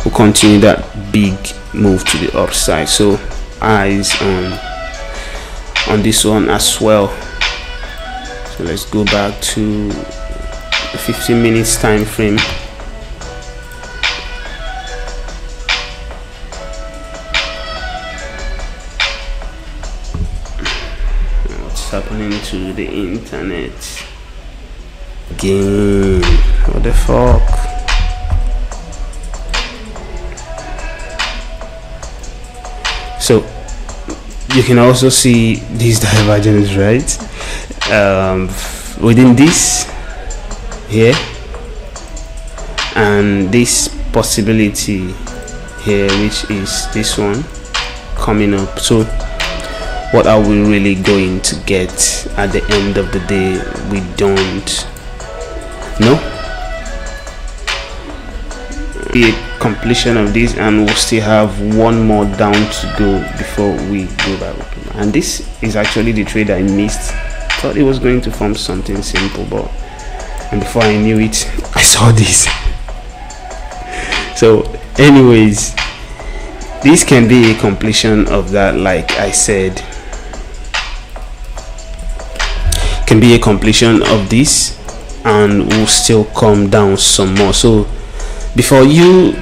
we'll continue that big move to the upside. So eyes on this one as well. So let's go back to the 15 minutes time frame. What's happening to the internet again? What the fuck? So you can also see these divergence, right? Within this here and this possibility here, which is this one coming up. So what are we really going to get at the end of the day? We don't know. The completion of this, and we'll still have one more down to go before we go back. And this is actually the trade I missed. Thought it was going to form something simple, but and before I knew it, I saw this. So anyways, this can be a completion of that. Like I said, can be a completion of this, and will still come down some more. So before you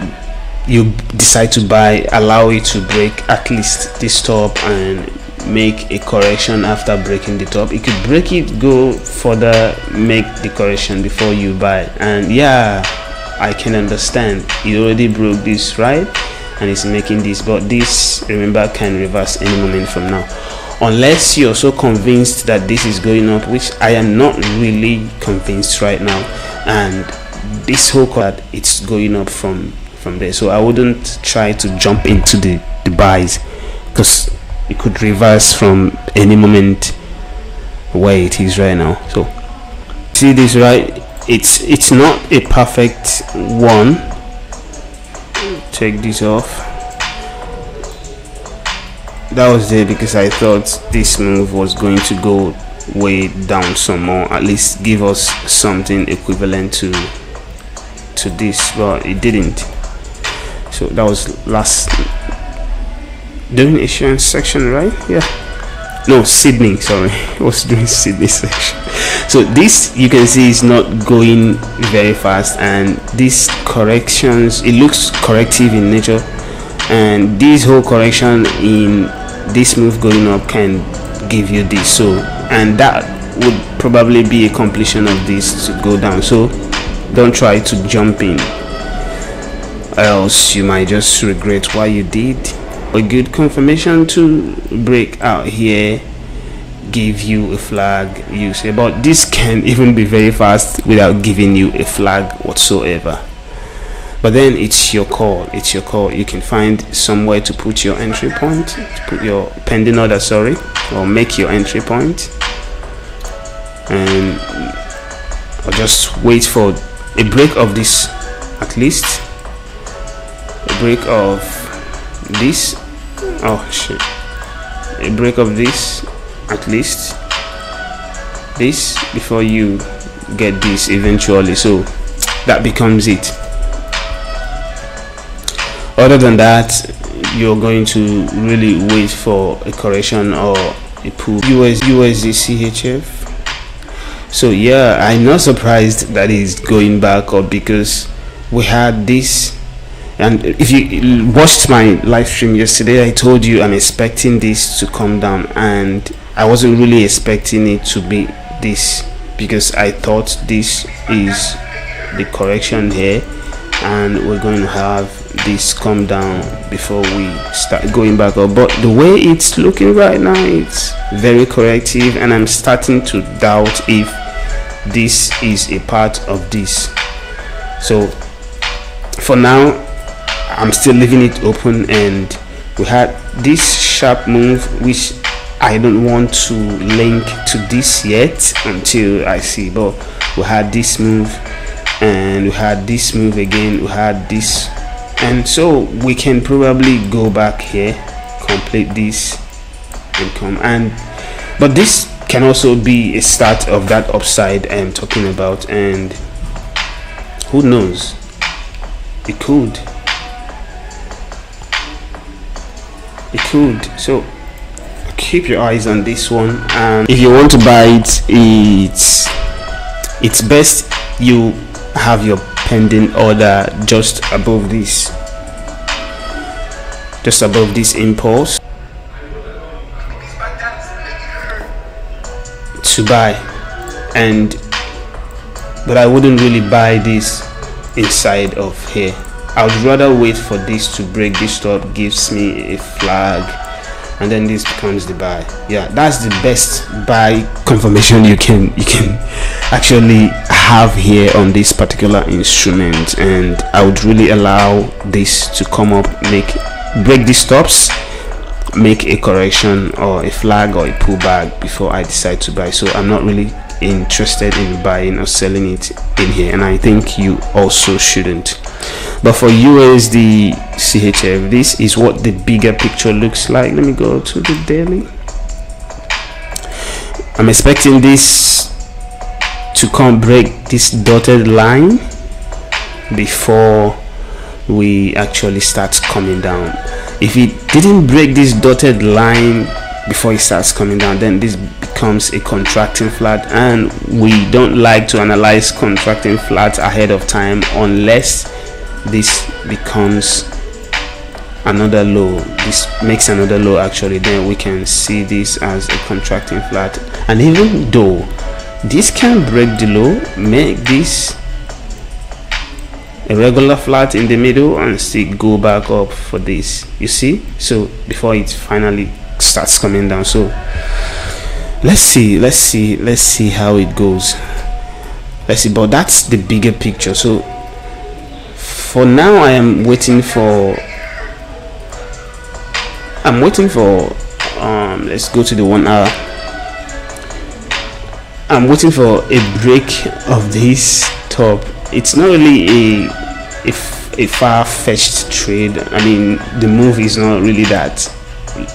decide to buy, allow it to break at least this top and make a correction. After breaking the top, you could break it, go further, make the correction before you buy. And yeah, I can understand it already broke this, right? And it's making this, but this, remember, can reverse any moment from now, unless you're so convinced that this is going up, which I am not really convinced right now. And this whole card, it's going up from there, so I wouldn't try to jump into the buys, because it could reverse from any moment where it is right now. So see this, right? It's not a perfect one. Take this off. That was there because I thought this move was going to go way down some more, at least give us something equivalent to this, but it didn't. So that was last doing issuance section, right? Yeah, no, Sydney, sorry, I was doing Sydney section. So this, you can see, is not going very fast, and these corrections, it looks corrective in nature, and this whole correction in this move going up can give you this. So, and that would probably be a completion of this to go down. So don't try to jump in, else you might just regret what you did. A good confirmation to break out here, give you a flag, you say, but this can even be very fast without giving you a flag whatsoever. But then it's your call, you can find somewhere to put your entry point, to put your pending order, sorry, or make your entry point, and I'll just wait for a break of this, at least a break of this, oh shit, a break of this, at least this, before you get this eventually. So that becomes it. Other than that, you're going to really wait for a correction or a pull. USD CHF. So yeah, I'm not surprised that it's going back up, because we had this. And if you watched my live stream yesterday, I told you I'm expecting this to come down, and I wasn't really expecting it to be this, because I thought this is the correction here, and we're going to have this come down before we start going back up. But the way it's looking right now, it's very corrective, and I'm starting to doubt if this is a part of this. So for now, I'm still leaving it open, and we had this sharp move, which I don't want to link to this yet until I see. But we had this move, and we had this move again, we had this, and so we can probably go back here, complete this, and come. And but this can also be a start of that upside I'm talking about, and who knows, it could. So keep your eyes on this one, and if you want to buy it, it's best you have your pending order just above this impulse to buy. But I wouldn't really buy this inside of here. I would rather wait for this to break this top, gives me a flag, and then this becomes the buy. Yeah, that's the best buy confirmation you can actually have here on this particular instrument. And I would really allow this to come up, break these stops, make a correction or a flag or a pullback before I decide to buy. So I'm not really interested in buying or selling it in here, and I think you also shouldn't. But for USD CHF, this is what the bigger picture looks like. Let me go to the daily. I'm expecting this to come break this dotted line before we actually start coming down. If it didn't break this dotted line before it starts coming down, then this becomes a contracting flat, and we don't like to analyze contracting flats ahead of time unless this becomes another low. This makes another low actually, then we can see this as a contracting flat. And even though this can break the low, make this a regular flat in the middle, and still go back up for this, you see, so before it finally starts coming down. So let's see how it goes. Let's see. But that's the bigger picture. So for now, I am waiting for let's go to the 1 hour. I'm waiting for a break of this top. It's not really a far-fetched trade. I mean, the move is not really that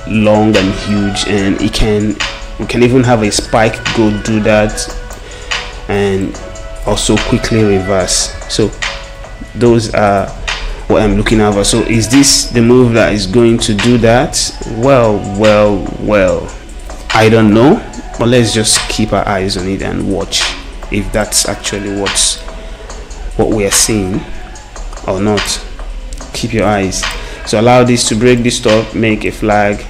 long and huge, and we can even have a spike go do that and also quickly reverse. So those are what I'm looking over. So is this the move that is going to do that? Well, I don't know, but let's just keep our eyes on it and watch if that's actually what we are seeing or not. Keep your eyes. So allow this to break this top, make a flag,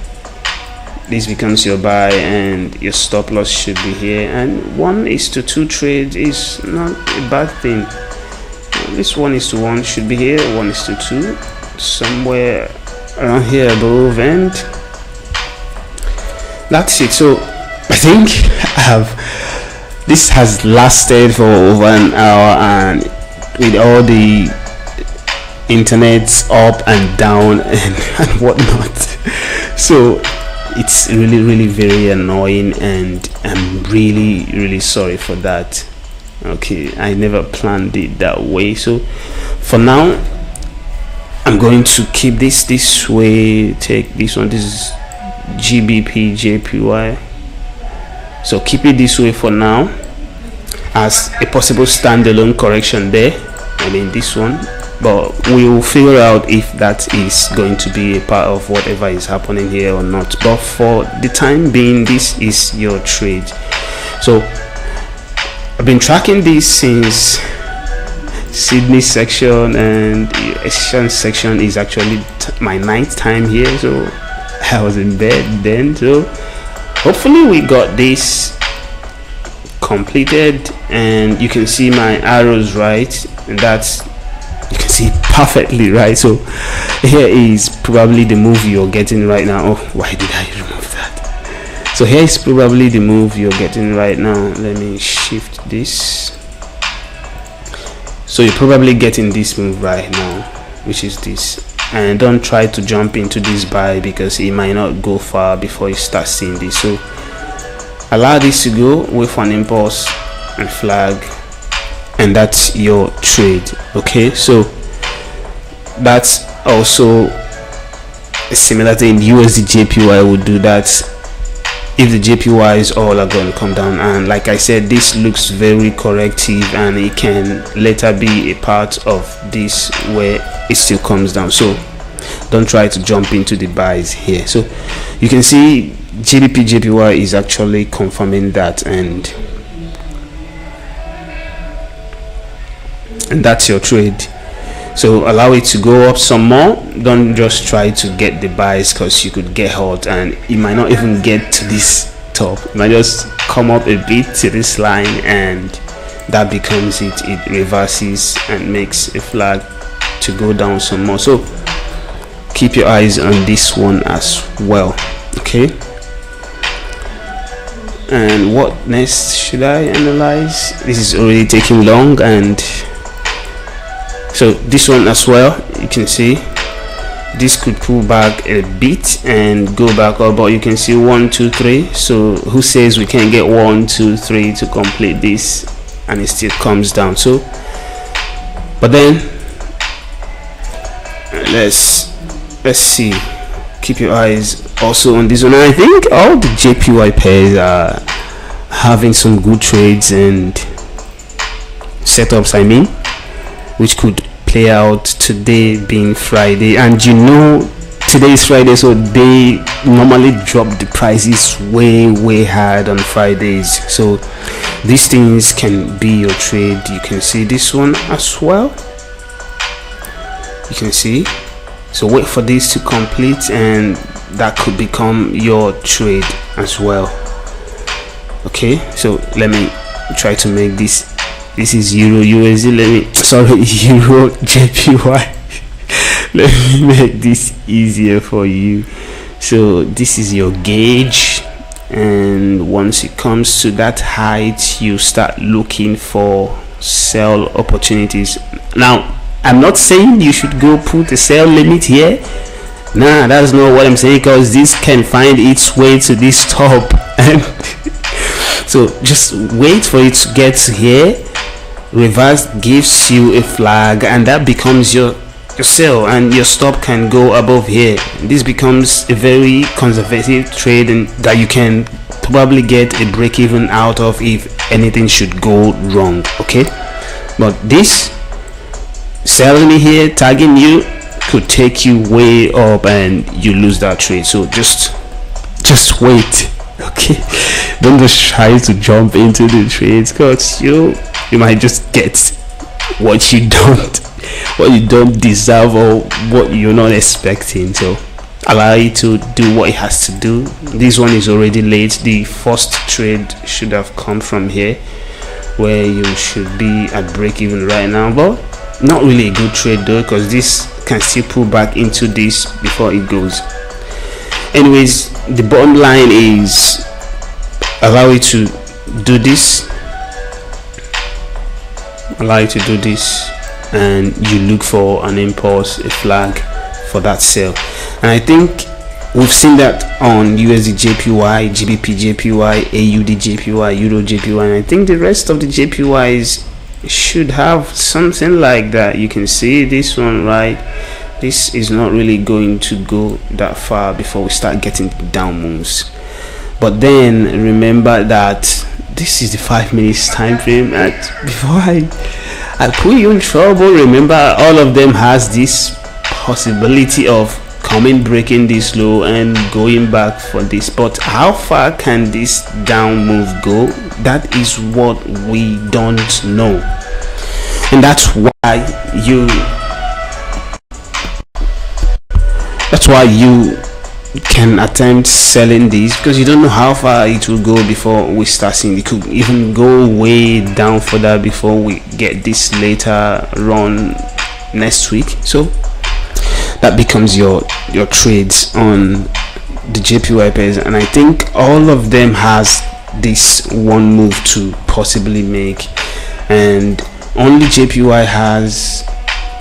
this becomes your buy, and your stop loss should be here. And 1:2 trade is not a bad thing. This 1:1 should be here, 1:2, somewhere around here above, and that's it. So I think this has lasted for over an hour, and with all the internet's up and down and whatnot, so it's really very annoying, and I'm really sorry for that. Okay, I never planned it that way. So for now, I'm going to keep this way. Take this one. This is GBP JPY. So keep it this way for now as a possible standalone correction there. I mean this one, but we will figure out if that is going to be a part of whatever is happening here or not. But for the time being, this is your trade. So I've been tracking this since Sydney section, and the Asian section is actually my 9th time here, so I was in bed then. So hopefully we got this completed, and you can see my arrows, right? And that's, you can see perfectly, right? So here is probably the move you're getting right now. Oh, why did I remove that? So here is probably the move you're getting right now. Let me shift this. So you're probably getting this move right now, which is this. And don't try to jump into this buy, because it might not go far before you start seeing this. So allow this to go, wait for an impulse and flag, and that's your trade. Okay, so that's also a similar thing. USD JPY would do that if the JPYs all are going to come down, and like I said, this looks very corrective, and it can later be a part of this where it still comes down. So don't try to jump into the buys here. So you can see GBP JPY is actually confirming that, and that's your trade. So allow it to go up some more. Don't just try to get the buys, because you could get hot and you might not even get to this top. It might just come up a bit to this line, and that becomes it. It reverses and makes a flag to go down some more. So keep your eyes on this one as well. Okay, and what next should I analyze? This is already taking long, and so this one as well, you can see this could pull back a bit and go back up, but you can see 1 2 3. So who says we can't get 1 2 3 to complete this and it still comes down? So but then let's see, keep your eyes also on this one. And I think all the JPY pairs are having some good trades and setups, I mean, which could play out today being Friday. And you know, today is Friday, so they normally drop the prices way hard on Fridays. So these things can be your trade. You can see this one as well, you can see. So wait for this to complete, and that could become your trade as well. Okay, so let me try to make this. This is Euro USD. Euro JPY. Let me make this easier for you. So this is your gauge, and once it comes to that height, you start looking for sell opportunities. Now, I'm not saying you should go put a sell limit here. Nah, that's not what I'm saying, because this can find its way to this top, and so just wait for it to get to here. Reverse gives you a flag, and that becomes your sell, and your stop can go above here. This becomes a very conservative trade, and that you can probably get a break even out of if anything should go wrong. Okay, but this selling me here, tagging you, could take you way up and you lose that trade. So just wait. Okay, don't just try to jump into the trades, because you might just get what you don't deserve, or what you're not expecting. So allow it to do what it has to do. This one is already late. The first trade should have come from here, where you should be at break even right now, but not really a good trade though, because this can still pull back into this before it goes. Anyways, the bottom line is allow it to do this, and you look for an impulse, a flag for that sell. And I think we've seen that on USD JPY, GBP JPY, AUD JPY, Euro JPY, and I think the rest of the JPYs should have something like that. You can see this one, right? This is not really going to go that far before we start getting down moves. But then remember that this is the 5 minutes time frame, and before I put you in trouble, remember all of them has this possibility of coming, breaking this low and going back for this. But how far can this down move go? That is what we don't know, and that's why you can attempt selling this, because you don't know how far it will go before we start seeing. It could even go way down further before we get this later run next week. So that becomes your trades on the JPY pairs, and I think all of them has this one move to possibly make, and only JPY has,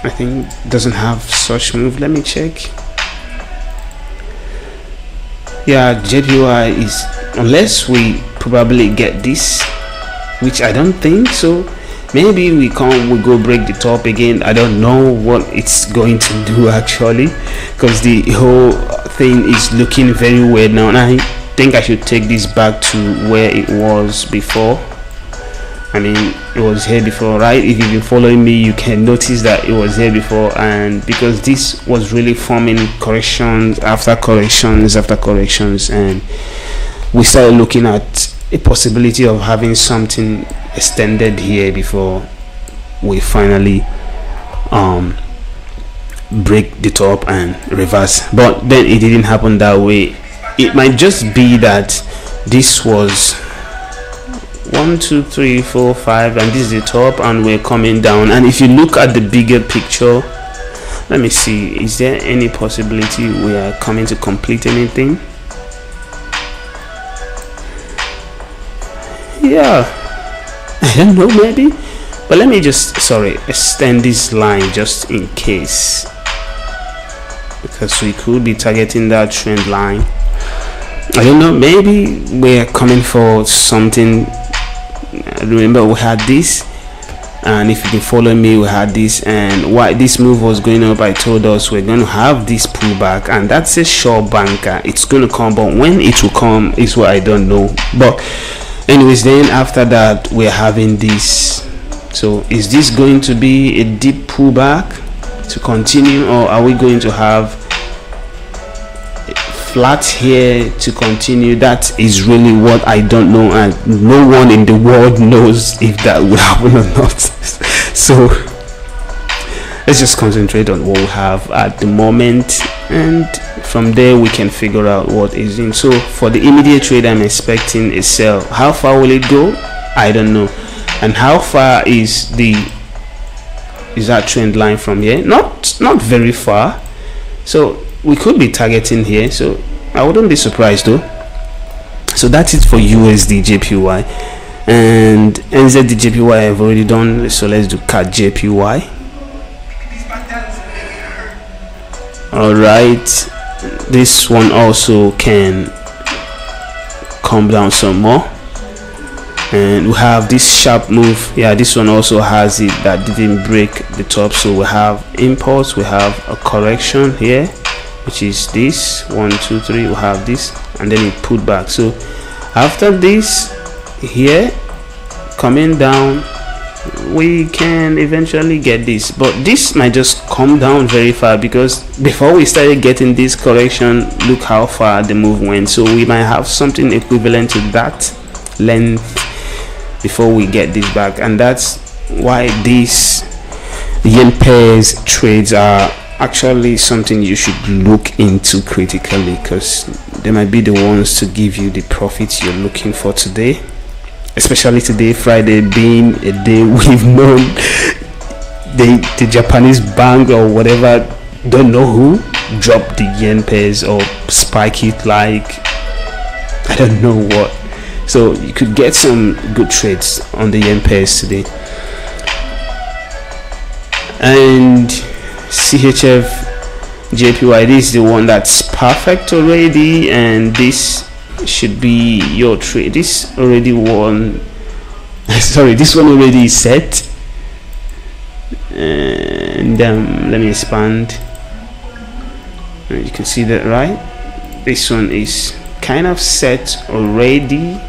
I think, doesn't have such move. Let me check. Yeah, JPY is, unless we probably get this, which I don't think so. Maybe we go break the top again. I don't know what it's going to do actually, because the whole thing is looking very weird now, and I think I should take this back to where it was before. I mean, it was here before, right? If you've been following me, you can notice that it was here before, and because this was really forming corrections after corrections after corrections, and we started looking at a possibility of having something extended here before we finally break the top and reverse. But then it didn't happen that way. It might just be that this was 1 2 3 4 5 and this is the top, and we're coming down. And if you look at the bigger picture, let me see, is there any possibility we are coming to complete anything? Yeah, I don't know, maybe, but let me just extend this line just in case, because we could be targeting that trend line. I don't know, maybe we're coming for something. Remember, we had this, and if you can follow me, we had this, and why this move was going up, I told us we're going to have this pullback, and that's a short banker. It's going to come, but when it will come is what I don't know. But anyways, then after that we're having this. So is this going to be a deep pullback to continue, or are we going to have flat here to continue? That is really what I don't know, and no one in the world knows if that would happen or not. So let's just concentrate on what we have at the moment, and from there we can figure out what is in. So for the immediate trade, I'm expecting a sell. How far will it go? I don't know. And how far is that trend line from here? Not very far, so we could be targeting here, so I wouldn't be surprised though. So that's it for USD JPY, and NZD JPY I've already done, so let's do CAD JPY. All right, this one also can come down some more, and we have this sharp move. Yeah, this one also has it that didn't break the top, so we have impulse, we have a correction here, which is this 1 2 3. We have this, and then it put back. So after this here coming down, we can eventually get this, but this might just come down very far, because before we started getting this correction, look how far the move went. So we might have something equivalent to that length before we get this back, and that's why these yen pairs trades are actually something you should look into critically, because they might be the ones to give you the profits you're looking for today, especially today, Friday, being a day we've known the Japanese bank or whatever, don't know who, drop the yen pairs or spike it like I don't know what. So you could get some good trades on the yen pairs today. And CHF JPY, this is the one that's perfect already, and this should be your trade. This already won. Sorry, this one already is set. And let me expand. And you can see that, right? This one is kind of set already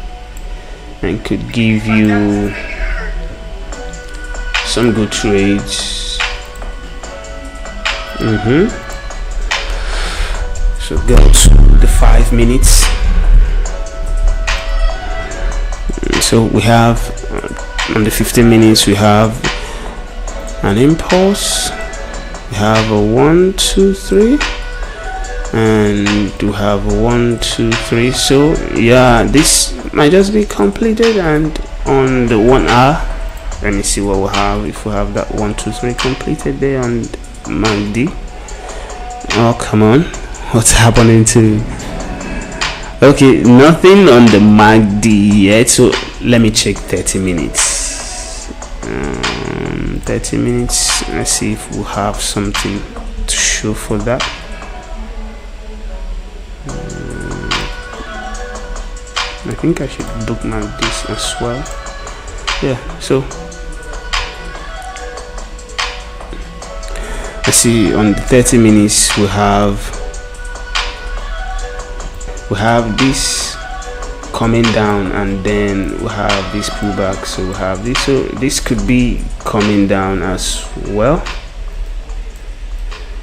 and could give you some good trades. So go to the 5 minutes. So we have on the 15 minutes we have an impulse, we have a 1 2 3, and we have a 1 2 3. So yeah, this might just be completed. And on the 1 hour, let me see what we have. If we have that 1 2 3 completed there on MACD. Oh come on, what's happening to, okay, nothing on the MACD yet. So let me check 30 minutes. 30 minutes, let's see if we have something to show for that. I think I should bookmark this as well. Yeah, so let's see, on the 30 minutes we have this coming down, and then we have this pullback. So we have this, so this could be coming down as well.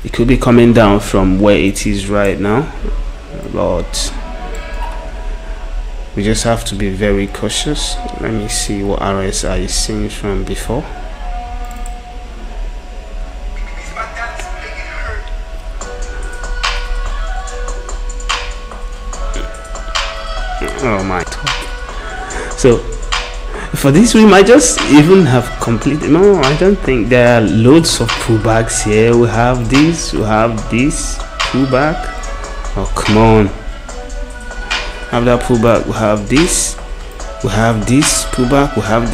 It could be coming down from where it is right now, but we just have to be very cautious. Let me see what RSI is seeing from before. Oh my god. So for this we might just even have completed, no, I don't think. There are loads of pullbacks here. We have this pullback. Oh come on, have that pullback, we have this pullback, we have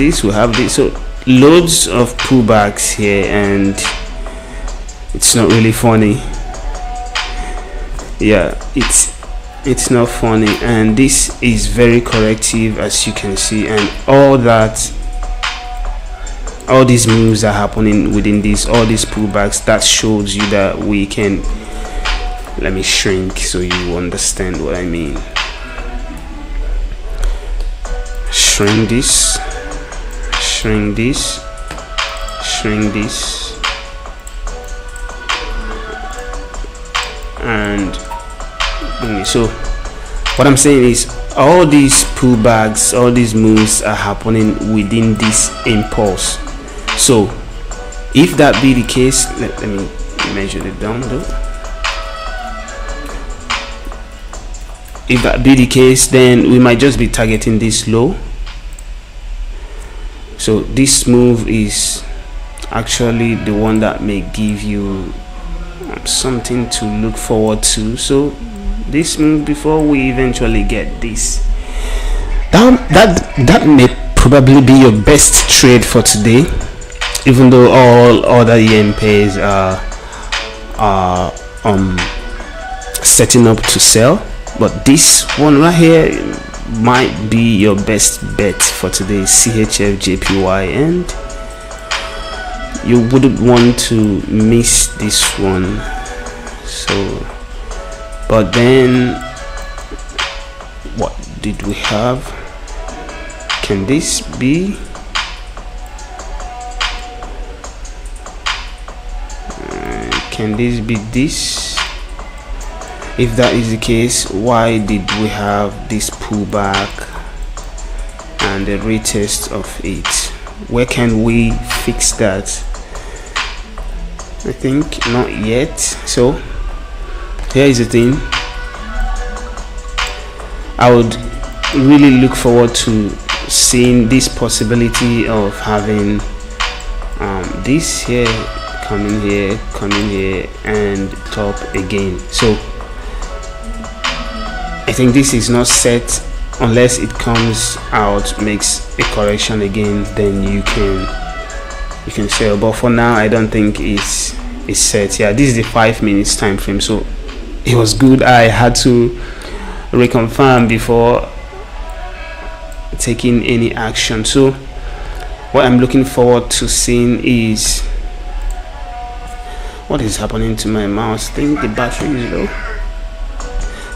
this. So loads of pullbacks here, and it's not really funny. Yeah, it's not funny. And this is very corrective, as you can see, and all these moves are happening within this, all these pullbacks. That shows you that we can, let me shrink so you understand what I mean. Shrink this, and so what I'm saying is, all these pullbacks, all these moves are happening within this impulse. So if that be the case, let me measure it down though. If that be the case, then we might just be targeting this low. So this move is actually the one that may give you something to look forward to. So this move, before we eventually get this, that may probably be your best trade for today, even though all other yen pairs are setting up to sell. But this one right here might be your best bet for today, CHF JPY, and you wouldn't want to miss this one. So, but then what did we have? Can this be? Can this be this? If that is the case, why did we have this pullback and the retest of it? Where can we fix that? I think not yet. So here is the thing. I would really look forward to seeing this possibility of having this here coming here and top again. So I think this is not set unless it comes out, makes a correction again, then you can sell. But for now, I don't think it's set. Yeah, this is the 5 minutes time frame, so it was good. I had to reconfirm before taking any action. So what I'm looking forward to seeing is, what is happening to my mouse? I think the battery is low.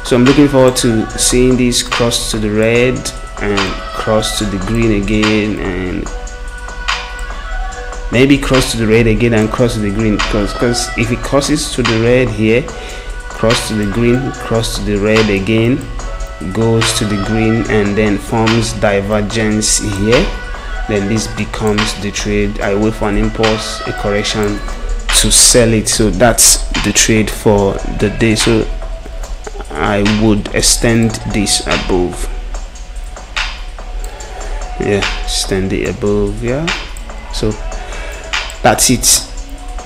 So I'm looking forward to seeing this cross to the red and cross to the green again, and maybe cross to the red again and cross to the green, because if it crosses to the red here, cross to the green, cross to the red again, goes to the green, and then forms divergence here. Then this becomes the trade. I wait for an impulse, a correction to sell it. So that's the trade for the day. So I would extend this above. Yeah, extend it above. Yeah, so that's it.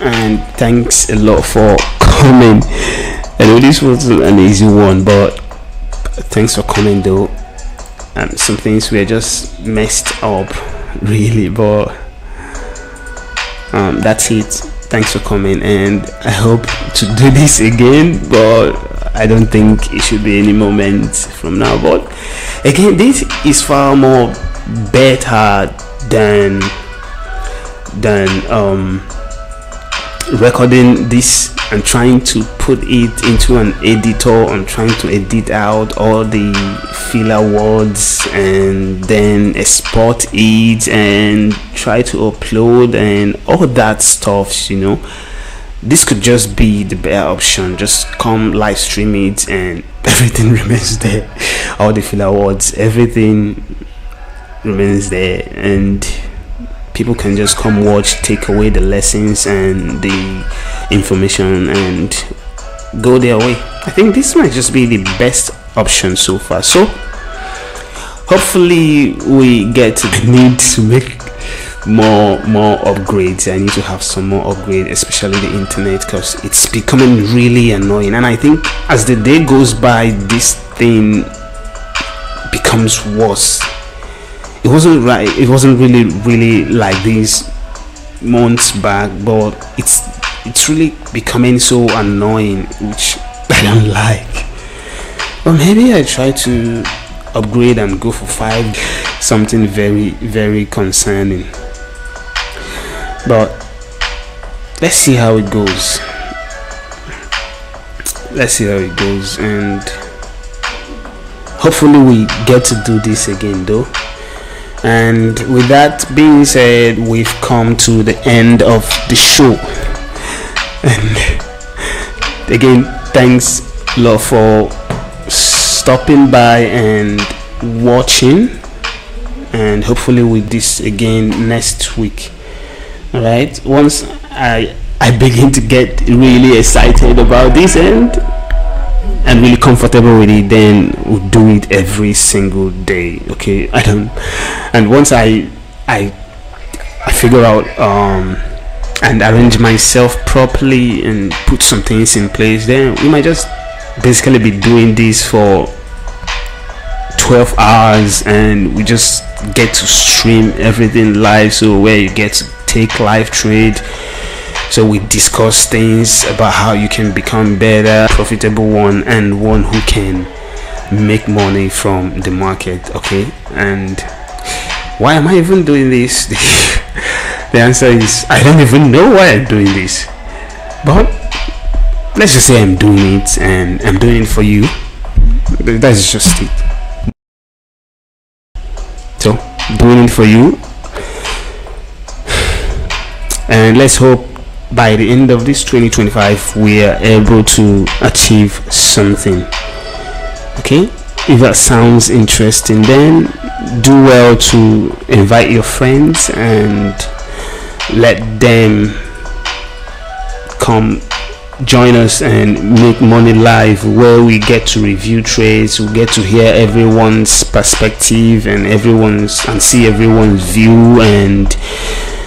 And thanks a lot for coming. I know this wasn't an easy one, but thanks for coming though. Some things were just messed up really, but that's it. Thanks for coming, and I hope to do this again, but I don't think it should be any moment from now. But again, this is far more better than recording this and trying to put it into an editor and trying to edit out all the filler words and then export it and try to upload and all that stuff. This could just be the better option. Just come live stream it and everything remains there. All the filler words, everything remains there, and people can just come watch, take away the lessons and the information and go their way. I think this might just be the best option so far. So hopefully we get to the need to make more upgrades. I need to have some more upgrade, especially the internet, because it's becoming really annoying. And I think as the day goes by, this thing becomes worse. It wasn't really like this months back, but it's really becoming so annoying, which I don't like. But maybe I try to upgrade and go for 5, something very, very concerning. But let's see how it goes. And hopefully we get to do this again though. And with that being said, we've come to the end of the show. And again, thanks a lot for stopping by and watching. And hopefully we'll do this again next week. Alright, once I begin to get really excited about this and really comfortable with it, then we'll do it every single day. Okay, and once I figure out and arrange myself properly and put some things in place, then we might just basically be doing this for 12 hours and we just get to stream everything live, so where you get to take live trade. So we discuss things about how you can become better, profitable one, and one who can make money from the market. Okay, and why am I even doing this? The answer is I don't even know why I'm doing this, but let's just say I'm doing it, and I'm doing it for you. That's just it. So doing it for you, and let's hope by the end of this 2025 we are able to achieve something. Okay, if that sounds interesting, then do well to invite your friends and let them come join us and make money live, where we get to review trades, we get to hear everyone's perspective and see everyone's view, and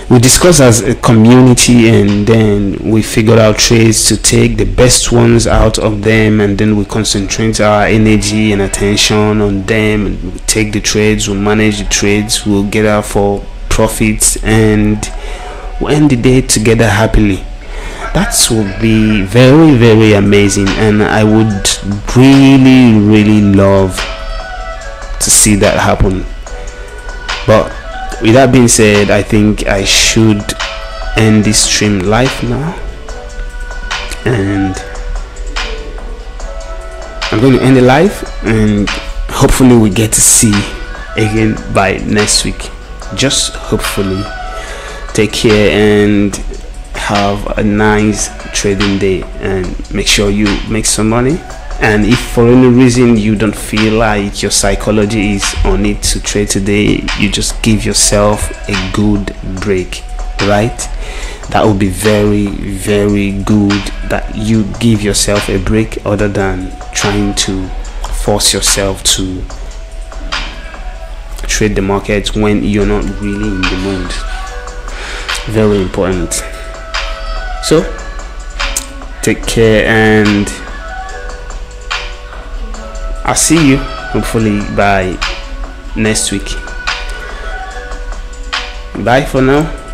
we discuss as a community, and then we figure out trades to take the best ones out of them, and then we concentrate our energy and attention on them, and we take the trades, we'll manage the trades, we'll get out for profits, and we'll end the day together happily. That would be very, very amazing, and I would really, really love to see that happen. But with that being said, I think I should end this stream live now, and I'm going to end it live, and hopefully we get to see again by next week. Just hopefully. Take care and have a nice trading day and make sure you make some money. And if for any reason you don't feel like your psychology is on it to trade today, you just give yourself a good break, right? That would be very, very good, that you give yourself a break other than trying to force yourself to trade the market when you're not really in the mood. Very important. So take care, and I'll see you hopefully by next week. Bye for now.